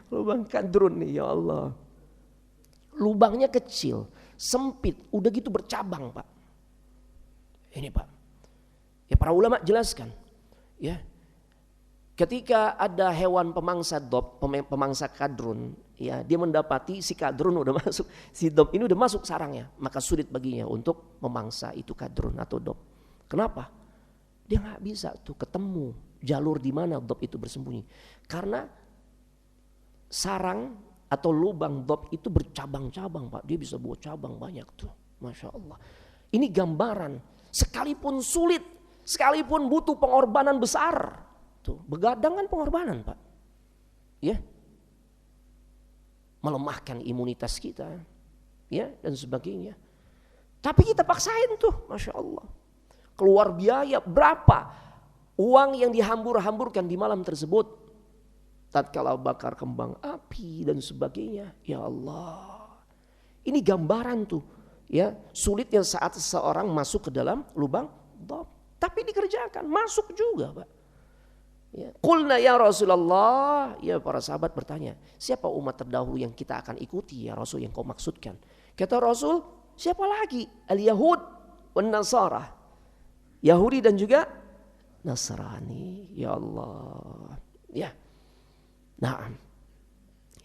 Lubang kadrun nih, ya Allah. Lubangnya kecil, sempit, udah gitu bercabang, Pak. Ini, Pak. Ya, para ulama jelaskan, ya. Ketika ada hewan pemangsa dhab, pemangsa kadrun, ya, dia mendapati si kadrun udah masuk, si dhab ini udah masuk sarangnya, maka sulit baginya untuk memangsa itu kadrun atau dhab. Kenapa? Dia nggak bisa tuh ketemu jalur di mana dhab itu bersembunyi, karena sarang atau lubang dhab itu bercabang-cabang, Pak. Dia bisa buat cabang banyak tuh. Masya Allah. Ini gambaran. Sekalipun sulit, sekalipun butuh pengorbanan besar. Tuh, begadang kan pengorbanan, Pak. Ya. Melemahkan imunitas kita. Ya, dan sebagainya. Tapi kita paksain tuh, Masya Allah. Keluar biaya berapa uang yang dihambur-hamburkan di malam tersebut. Tatkala bakar kembang api dan sebagainya. Ya Allah. Ini gambaran tuh. Ya, sulitnya saat seseorang masuk ke dalam lubang dhab. Tapi dikerjakan, masuk juga, Pak. Ya. Qulna ya Rasulullah. Ya, para sahabat bertanya, siapa umat terdahulu yang kita akan ikuti ya Rasul yang kau maksudkan? Kata Rasul, siapa lagi? Al-Yahud wan Nasara. Yahudi dan juga Nasrani. Ya Allah. Ya. Nah,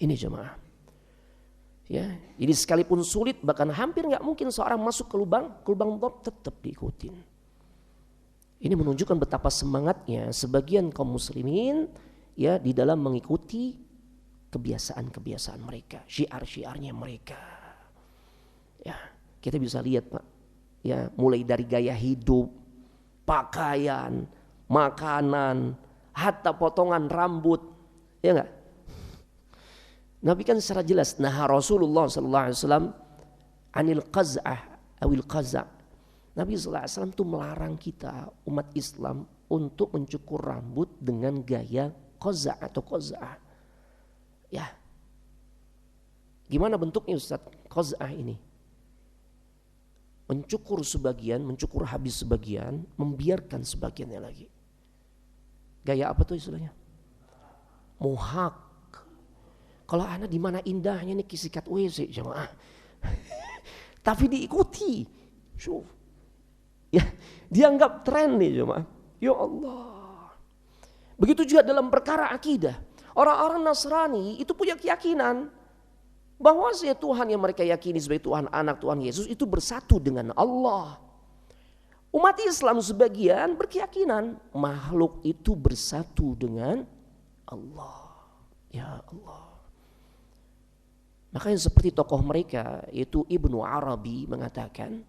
ini jemaah. Ya, jadi sekalipun sulit, bahkan hampir nggak mungkin seorang masuk ke lubang dhab, tetap diikutin. Ini menunjukkan betapa semangatnya sebagian kaum muslimin ya di dalam mengikuti kebiasaan-kebiasaan mereka, syiar-syiarnya mereka. Ya, kita bisa lihat, Pak. Ya, mulai dari gaya hidup, pakaian, makanan, hatta potongan rambut. Ya enggak? Nabi kan secara jelas, nah Rasulullah SAW anil qaz'ah awil qaza'. Nabi SAW itu melarang kita umat Islam untuk mencukur rambut dengan gaya qaza' atau qaz'ah. Ya. Gimana bentuknya Ustaz qaz'ah ini? Mencukur sebagian, mencukur habis sebagian, membiarkan sebagiannya lagi. Gaya apa tuh istilahnya? Mohak. Kalau anak di mana indahnya nih kisikat WC jemaah. Tapi diikuti. Syuf. Ya, dianggap tren nih jemaah. Ya Allah. Begitu juga dalam perkara akidah. Orang-orang Nasrani itu punya keyakinan bahwa Tuhan yang mereka yakini sebagai Tuhan anak, Tuhan Yesus itu bersatu dengan Allah. Umat Islam sebagian berkeyakinan makhluk itu bersatu dengan Allah. Ya Allah. Makanya seperti tokoh mereka yaitu Ibnu Arabi mengatakan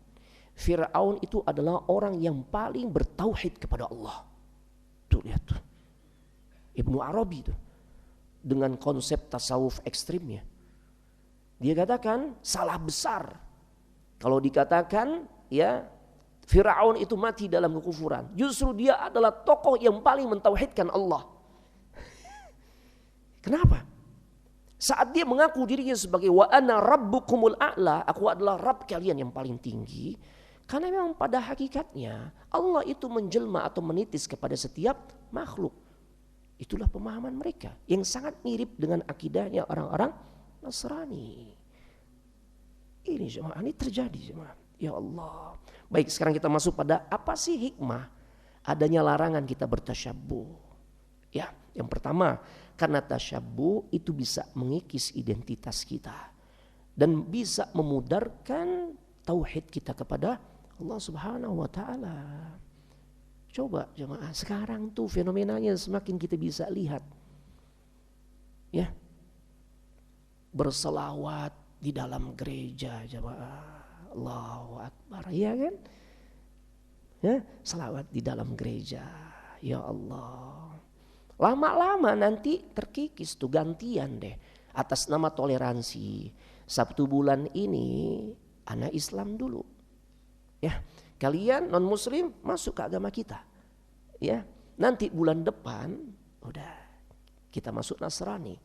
Fir'aun itu adalah orang yang paling bertauhid kepada Allah. Tuh lihat tuh. Ibnu Arabi tuh dengan konsep tasawuf ekstrimnya. Dia katakan salah besar kalau dikatakan ya Fir'aun itu mati dalam kekufuran. Justru dia adalah tokoh yang paling mentauhidkan Allah. Kenapa? Saat dia mengaku dirinya sebagai wa ana rabbukumul a'la, aku adalah Rabb kalian yang paling tinggi, Karena memang pada hakikatnya Allah itu menjelma atau menitis kepada setiap makhluk. Itulah pemahaman mereka yang sangat mirip dengan akidahnya orang-orang Nasrani. Ini jemaah, ini terjadi jemaah. Ya Allah. Baik, sekarang kita masuk pada apa sih hikmah adanya larangan kita bertasyabbuh. Ya, yang pertama, karena tasyabbuh itu bisa mengikis identitas kita dan bisa memudarkan tauhid kita kepada Allah Subhanahu wa taala. Coba jemaah, sekarang tuh fenomenanya semakin kita bisa lihat. Ya. Berselawat di dalam gereja jemaah. Allahu Akbar, ya kan? Ya, selawat di dalam gereja. Ya Allah. Lama-lama nanti terkikis tuh gantian deh atas nama toleransi. Sabtu bulan ini anak Islam dulu. Ya, kalian non muslim masuk ke agama kita. Ya, nanti bulan depan udah kita masuk Nasrani.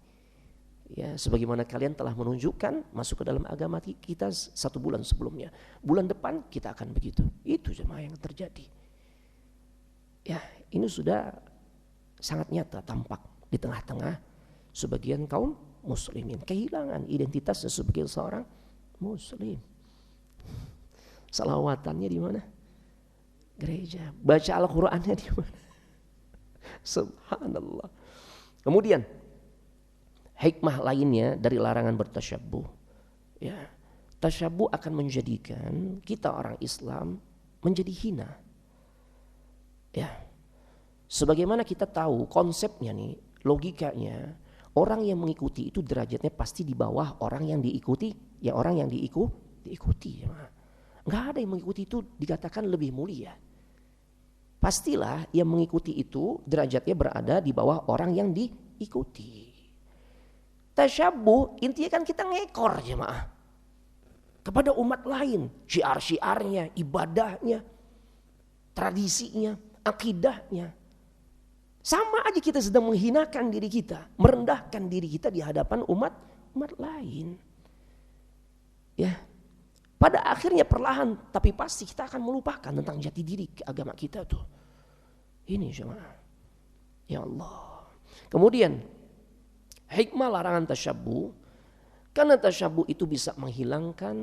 Ya, sebagaimana kalian telah menunjukkan masuk ke dalam agama kita 1 bulan sebelumnya. Bulan depan kita akan begitu. Itu jemaah yang terjadi. Ya, ini sudah sangat nyata tampak di tengah-tengah sebagian kaum muslimin. Kehilangan identitasnya sebagai seorang muslim. Salawatannya di mana? Gereja. Baca Al-Qur'annya di mana? Subhanallah. Kemudian hikmah lainnya dari larangan bertasyabbuh. Ya, tasyabbuh akan menjadikan kita orang Islam menjadi hina. Ya. Sebagaimana kita tahu konsepnya nih, logikanya, orang yang mengikuti itu derajatnya pasti di bawah orang yang diikuti, ya orang yang diikuti. Enggak ada yang mengikuti itu dikatakan lebih mulia. Pastilah yang mengikuti itu derajatnya berada di bawah orang yang diikuti. Tasyabbuh intinya kan kita ngekor jemaah kepada umat lain, syiar-syiarnya, ibadahnya, tradisinya, akidahnya. Sama aja kita sedang menghinakan diri kita, merendahkan diri kita di hadapan umat lain. Ya. Pada akhirnya perlahan tapi pasti kita akan melupakan tentang jati diri agama kita tuh. Ini jemaah. Ya Allah. Kemudian hikmah larangan tasyabbuh, karena tasyabbuh itu bisa menghilangkan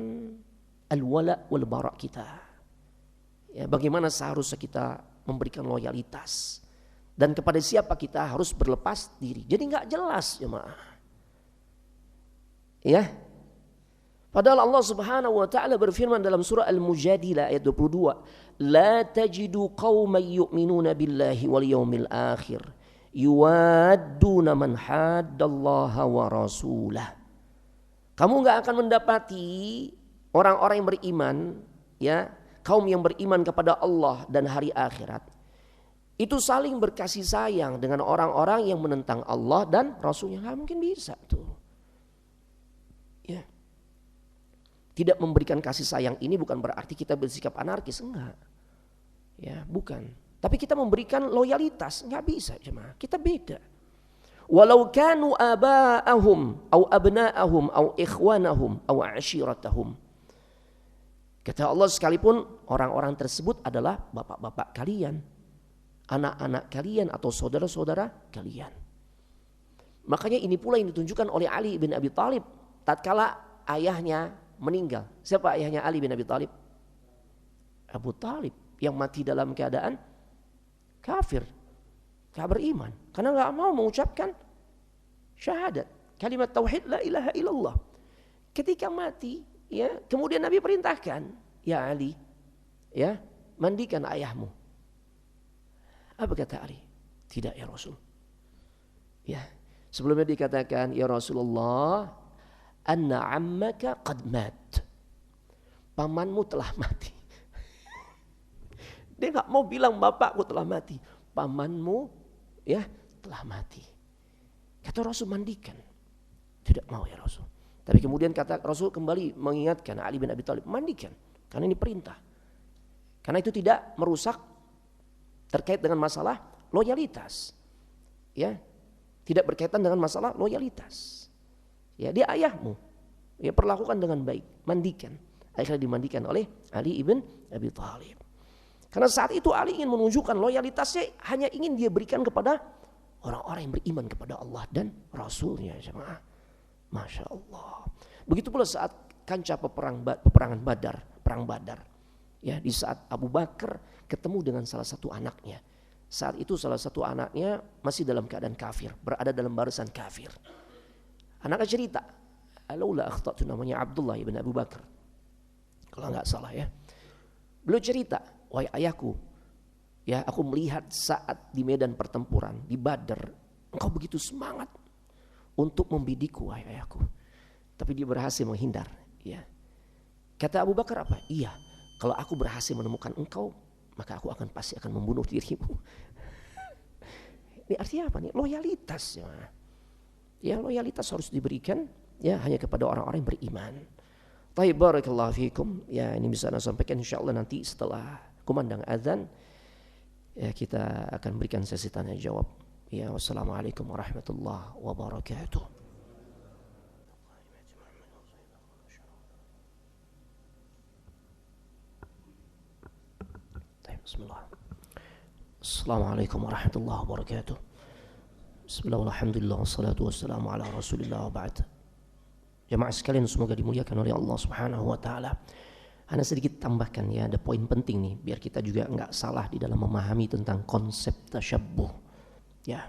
al-wala wal bara kita. Ya, bagaimana seharusnya kita memberikan loyalitas dan kepada siapa kita harus berlepas diri. Jadi enggak jelas jemaah. Ya. Padahal Allah Subhanahu wa taala berfirman dalam surah Al-Mujadilah ayat 22, "La tajidu qauman yu'minuna billahi wal yawmil akhir yuwadduna man haddallaha wa rasulah." Kamu enggak akan mendapati orang-orang yang beriman, ya, kaum yang beriman kepada Allah dan hari akhirat itu saling berkasih sayang dengan orang-orang yang menentang Allah dan Rasulnya. Nggak mungkin bisa tuh. Ya. Tidak memberikan kasih sayang ini bukan berarti kita bersikap anarkis, enggak. Ya, bukan. Tapi kita memberikan loyalitas, enggak bisa jemaah. Kita beda. Walau kanu aba'ahum au abna'ahum au ikhwanahum au ashiratahum. Kata Allah, sekalipun orang-orang tersebut adalah bapak-bapak kalian, anak-anak kalian atau saudara-saudara kalian. Makanya ini pula yang ditunjukkan oleh Ali bin Abi Thalib tatkala ayahnya meninggal. Siapa ayahnya Ali bin Abi Thalib? Abu Thalib, yang mati dalam keadaan kafir, gak beriman, karena gak mau mengucapkan syahadat, kalimat tauhid la ilaha illallah. Ketika mati, ya, kemudian Nabi perintahkan, ya Ali, ya, mandikan ayahmu. Apa kata Ali? Tidak ya Rasul. Ya, sebelumnya dikatakan, ya Rasulullah, anna ammaka qad mat. Pamanmu telah mati. Dia gak mau bilang bapakku telah mati, pamanmu ya telah mati. Kata Rasul, mandikan. Tidak mau ya Rasul. Tapi kemudian kata Rasul kembali mengingatkan Ali bin Abi Thalib, mandikan, karena ini perintah. Karena itu tidak merusak terkait dengan masalah loyalitas. Ya. Tidak berkaitan dengan masalah loyalitas. Ya, dia ayahmu. Ya, perlakukan dengan baik, mandikan Akhirnya dimandikan oleh Ali ibn Abi Thalib. Karena saat itu Ali ingin menunjukkan loyalitasnya hanya ingin dia berikan kepada orang-orang yang beriman kepada Allah dan Rasulnya. Jemaah, Masya Allah. Begitu pula saat kancah peperangan Badar, perang Badar. Ya, di saat Abu Bakar ketemu dengan salah satu anaknya. Saat itu salah satu anaknya masih dalam keadaan kafir, berada dalam barisan kafir. Anaknya cerita, "Laula akhtatu," namanya Abdullah ibn Abu Bakar. Kalau enggak salah ya. Beliau cerita, "Wahai ayahku, ya aku melihat saat di medan pertempuran di Badar, engkau begitu semangat untuk membidikku, wahai ayahku. Tapi dia berhasil menghindar." Ya. Kata Abu Bakar apa? "Iya, kalau aku berhasil menemukan engkau, maka aku pasti akan membunuh dirimu." Ini artinya apa nih? Loyalitas. Ya, loyalitas harus diberikan ya hanya kepada orang-orang yang beriman. Baik, barakallahu fikum. Ya, ini bisa saya sampaikan insyaallah nanti setelah kumandang azan ya kita akan berikan sesi tanya jawab. Ya, wassalamualaikum warahmatullahi wabarakatuh. Bismillah. Assalamualaikum warahmatullahi wabarakatuh. Bismillah, alhamdulillah, wassalatu wassalamu ala rasulillah wa ba'd. Jemaah sekalian semoga dimuliakan oleh Allah subhanahu wa ta'ala. Ana sedikit tambahkan ya, ada poin penting nih biar kita juga enggak salah di dalam memahami tentang konsep tasyabbuh. Ya.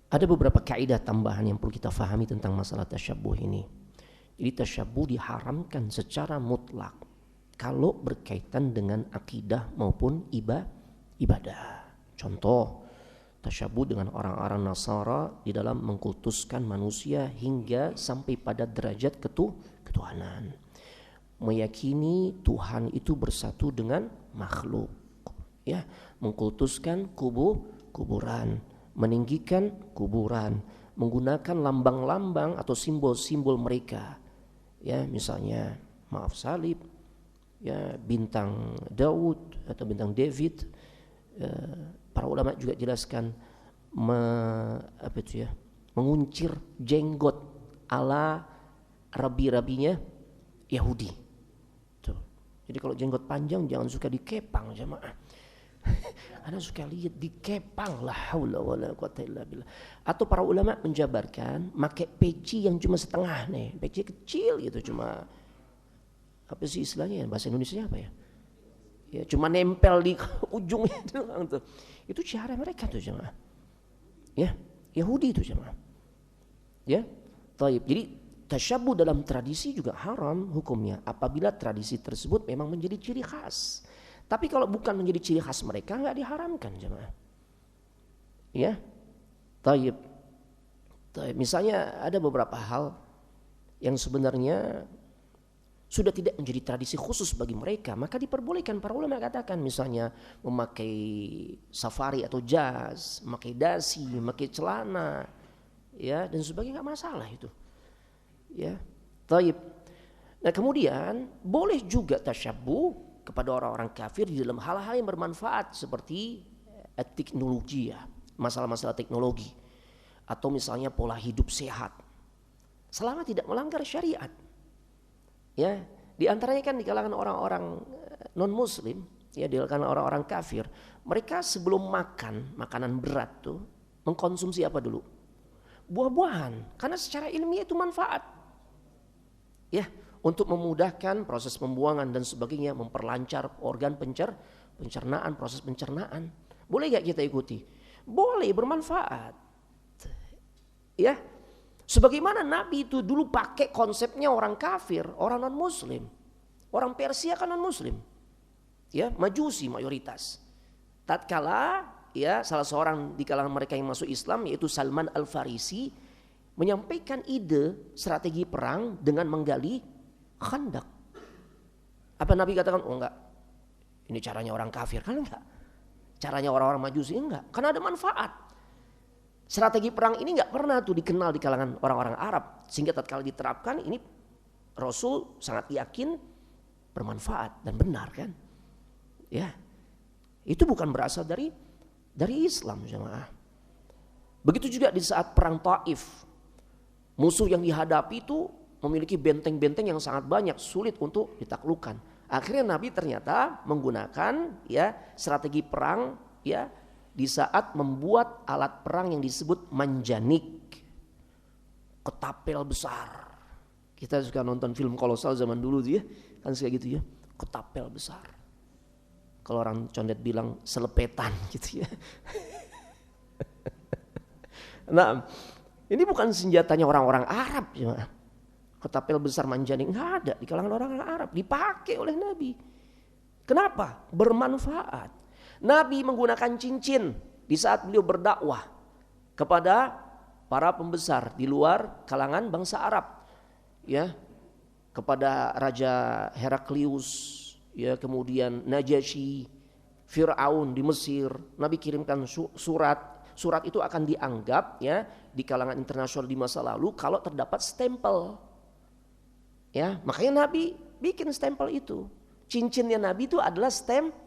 Ada beberapa kaidah tambahan yang perlu kita fahami tentang masalah tasyabbuh ini. Jadi tasyabbuh diharamkan secara mutlak kalau berkaitan dengan akidah maupun ibadah. Contoh, tasyabbuh dengan orang-orang Nasara di dalam mengkultuskan manusia hingga sampai pada derajat ketuhanan. Meyakini Tuhan itu bersatu dengan makhluk. Ya, mengkultuskan kuburan, meninggikan kuburan, menggunakan lambang-lambang atau simbol-simbol mereka. Ya, misalnya maaf salib, ya bintang Daud atau bintang David. Para ulama juga jelaskan menguncir jenggot ala rabi-rabinya Yahudi. Tuh. Jadi kalau jenggot panjang jangan suka dikepang jemaah. Anda suka lihat dikepang, la haula wala quwata illa billah. Atau para ulama menjabarkan pakai peci yang cuma setengah nih, peci kecil gitu, cuma apa sih istilahnya, bahasa Indonesia apa ya? Ya cuma nempel di ujungnya doang tuh. Itu cara mereka tuh jemaah. Ya, Yahudi itu jemaah. Ya. Taib. Jadi tasyabbuh dalam tradisi juga haram hukumnya apabila tradisi tersebut memang menjadi ciri khas. Tapi kalau bukan menjadi ciri khas mereka enggak diharamkan jemaah. Ya. Taib. Taib. Misalnya ada beberapa hal yang sebenarnya sudah tidak menjadi tradisi khusus bagi mereka, maka diperbolehkan. Para ulama katakan misalnya memakai safari atau jas, memakai dasi, memakai celana, ya dan sebagainya, nggak masalah itu. Ya, taib. Nah kemudian boleh juga tasyabbuh kepada orang-orang kafir di dalam hal-hal yang bermanfaat seperti teknologi ya, masalah-masalah teknologi, atau misalnya pola hidup sehat, selama tidak melanggar syariat. Ya, di antaranya kan di kalangan orang-orang non muslim, ya di kalangan orang-orang kafir, mereka sebelum makan makanan berat tuh mengkonsumsi apa dulu? Buah-buahan, karena secara ilmiah itu manfaat. Ya, untuk memudahkan proses pembuangan dan sebagainya, memperlancar organ pencernaan, proses pencernaan. Boleh gak kita ikuti? Boleh, bermanfaat. Ya. Sebagaimana Nabi itu dulu pakai konsepnya orang kafir, orang non muslim. Orang Persia kan non muslim. Ya, Majusi mayoritas. Tatkala ya salah seorang di kalangan mereka yang masuk Islam yaitu Salman Al-Farisi menyampaikan ide strategi perang dengan menggali khandak. Apa Nabi katakan? Oh enggak. Ini caranya orang kafir, kan enggak. Caranya orang-orang Majusi enggak, karena ada manfaat. Strategi perang ini nggak pernah tuh dikenal di kalangan orang-orang Arab, sehingga tatkala diterapkan ini Rasul sangat yakin bermanfaat dan benar kan? Ya, itu bukan berasal dari Islam jemaah. Begitu juga di saat perang Taif, musuh yang dihadapi itu memiliki benteng-benteng yang sangat banyak, sulit untuk ditaklukkan. Akhirnya Nabi ternyata menggunakan ya strategi perang ya di saat membuat alat perang yang disebut manjanik, ketapel besar. Kita suka nonton film kolosal zaman dulu tuh ya, kan kayak gitu ya, ketapel besar. Kalau orang condet bilang selepetan gitu ya. Nah, ini bukan senjatanya orang-orang Arab ya. Ketapel besar manjanik nggak ada di kalangan orang-orang Arab, dipakai oleh Nabi. Kenapa? Bermanfaat. Nabi menggunakan cincin di saat beliau berdakwah kepada para pembesar di luar kalangan bangsa Arab, ya, kepada Raja Heraklius, ya, kemudian Najasyi, Fir'aun di Mesir. Nabi kirimkan surat. Surat itu akan dianggap ya di kalangan internasional di masa lalu kalau terdapat stempel. Ya, makanya Nabi bikin stempel itu. Cincinnya Nabi itu adalah stempel.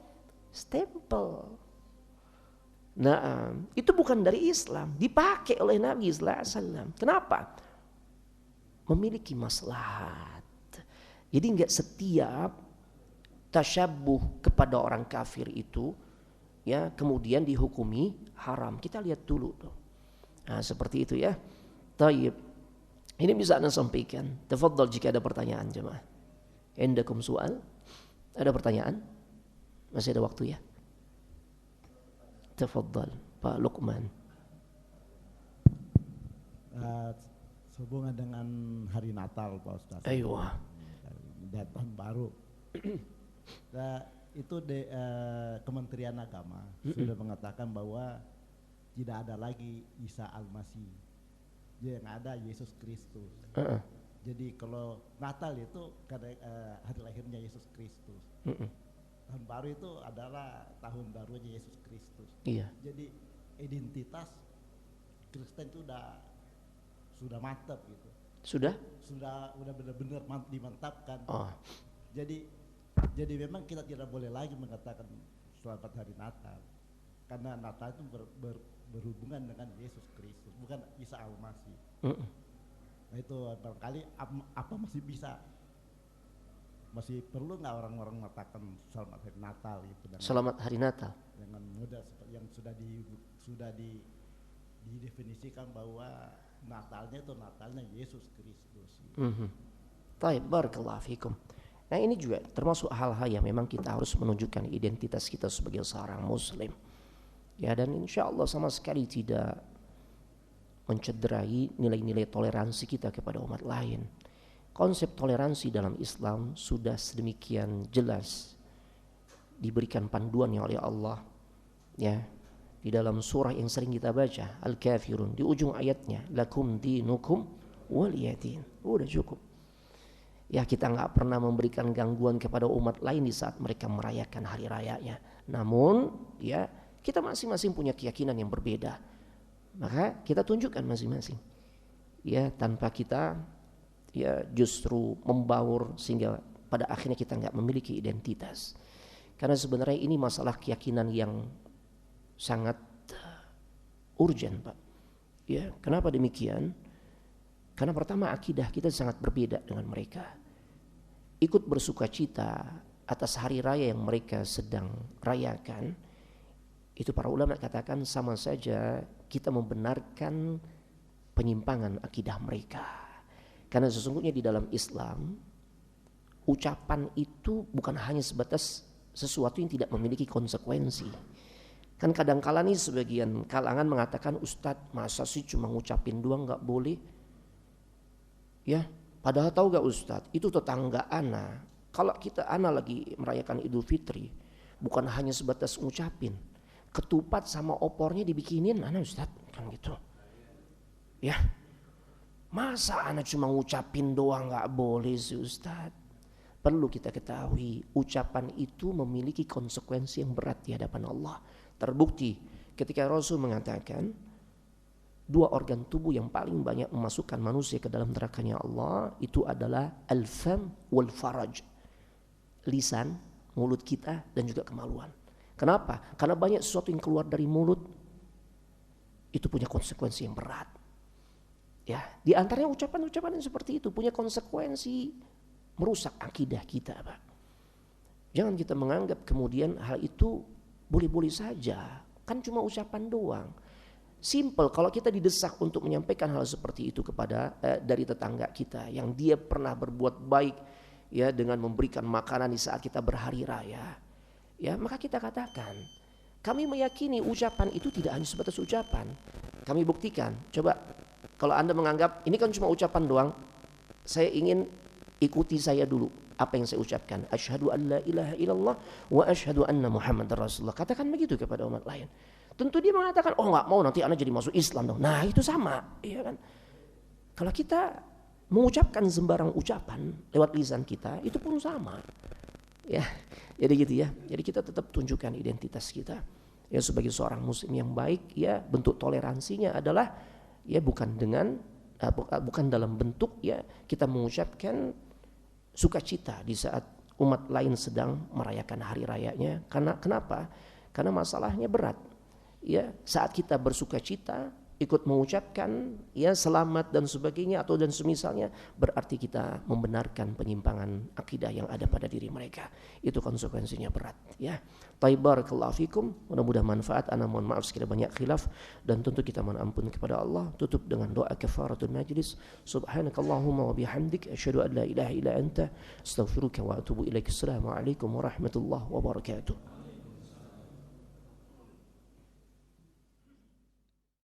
Nah, itu bukan dari Islam, dipakai oleh Nabi sallallahu alaihi wasallam. Kenapa? Memiliki maslahat. Jadi enggak setiap tasyabuh kepada orang kafir itu ya kemudian dihukumi haram. Kita lihat dulu tuh. Nah, seperti itu ya. Tayyib. Ini bisa Anda sampaikan. Tafadhal jika ada pertanyaan jemaah. Indakum soal? Ada pertanyaan? Masih ada waktu ya? Tafadhal Pak Luqman. Sehubungan dengan hari Natal Pak Ustaz. Aywa. Dan tahun baru. Nah, itu Kementerian Agama sudah mengatakan bahwa tidak ada lagi Isa Al-Masih, yang ada Yesus Kristus. Jadi kalau Natal itu hari lahirnya Yesus Kristus, tahun baru itu adalah tahun barunya Yesus Kristus. Iya. Jadi identitas Kristen itu sudah mantap gitu. Sudah benar-benar dimantapkan. Oh. Jadi memang kita tidak boleh lagi mengatakan selamat hari Natal, karena Natal itu berhubungan dengan Yesus Kristus, bukan Isa Al-Masih. Nah itu barangkali apa masih perlu nggak orang-orang mengatakan selamat hari Natal itu? Selamat hari Natal dengan mudah yang sudah didefinisikan bahwa Natalnya itu Natalnya Yesus Kristus. Baik, barakallahu fikum. Nah ini juga termasuk hal-hal yang memang kita harus menunjukkan identitas kita sebagai seorang muslim. Ya, dan insya Allah sama sekali tidak mencederai nilai-nilai toleransi kita kepada umat lain. Konsep toleransi dalam Islam sudah sedemikian jelas diberikan panduannya oleh Allah. Ya, di dalam surah yang sering kita baca, Al-Kafirun, di ujung ayatnya, lakum dinukum waliyadin. Udah cukup. Ya, kita nggak pernah memberikan gangguan kepada umat lain di saat mereka merayakan hari rayanya. Namun ya kita masing-masing punya keyakinan yang berbeda. Maka kita tunjukkan masing-masing. Ya, tanpa kita ya justru membaur sehingga pada akhirnya kita nggak memiliki identitas. Karena sebenarnya ini masalah keyakinan yang sangat urgent, Pak. Ya, kenapa demikian? Karena pertama akidah kita sangat berbeda dengan mereka. Ikut bersuka cita atas hari raya yang mereka sedang rayakan, itu para ulama katakan sama saja kita membenarkan penyimpangan akidah mereka. Karena sesungguhnya di dalam Islam, ucapan itu bukan hanya sebatas sesuatu yang tidak memiliki konsekuensi. Kan kadang-kala nih sebagian kalangan mengatakan, Ustadz masa sih cuma ngucapin doang gak boleh? Ya, padahal tahu gak Ustadz, itu tetangga ana. Kalau ana lagi merayakan Idul Fitri, bukan hanya sebatas ngucapin, ketupat sama opornya dibikinin ana Ustadz, kan gitu. Ya, masa ana cuma ngucapin doang gak boleh sih Ustadz? Perlu kita ketahui, ucapan itu memiliki konsekuensi yang berat di hadapan Allah. Terbukti ketika Rasul mengatakan, dua organ tubuh yang paling banyak memasukkan manusia ke dalam nerakanya Allah itu adalah al-fam wal faraj. Lisan, mulut kita, dan juga kemaluan. Kenapa? Karena banyak sesuatu yang keluar dari mulut itu punya konsekuensi yang berat. Ya, di antaranya ucapan-ucapan yang seperti itu punya konsekuensi merusak akidah kita, Pak. Jangan kita menganggap kemudian hal itu boleh-boleh saja, kan cuma ucapan doang. Simple, kalau kita didesak untuk menyampaikan hal seperti itu kepada dari tetangga kita yang dia pernah berbuat baik ya dengan memberikan makanan di saat kita berhari raya, ya maka kita katakan, kami meyakini ucapan itu tidak hanya sebatas ucapan. Kami buktikan, coba kalau Anda menganggap ini kan cuma ucapan doang, saya ingin ikuti saya dulu apa yang saya ucapkan. Asyhadu an la ilaha illallah wa asyhadu anna Muhammadar Rasulullah. Katakan begitu kepada umat lain. Tentu dia mengatakan, oh nggak mau nanti Anda jadi masuk Islam dong. Nah itu sama, ya kan? Kalau kita mengucapkan sembarang ucapan lewat lisan kita, itu pun sama. Ya, jadi gitu ya. Jadi kita tetap tunjukkan identitas kita. Ya sebagai seorang muslim yang baik, ya bentuk toleransinya adalah ya bukan dalam bentuk ya kita mengucapkan sukacita di saat umat lain sedang merayakan hari rayanya. Karena kenapa? Karena masalahnya berat. Ya, saat kita bersukacita ikut mengucapkan ya selamat dan sebagainya atau dan semisalnya, berarti kita membenarkan penyimpangan akidah yang ada pada diri mereka. Itu konsekuensinya berat ya. Taib barakallahu fikum, mudah-mudahan manfaat. Ana mohon maaf sekiranya banyak khilaf dan tentu kita mohon ampun kepada Allah. Tutup dengan doa kafaratul majlis. Subhanakallahumma wa bihamdik asyhadu an la ilaha illa anta astaghfiruka wa atubu ilaik. Assalamualaikum warahmatullahi wabarakatuh.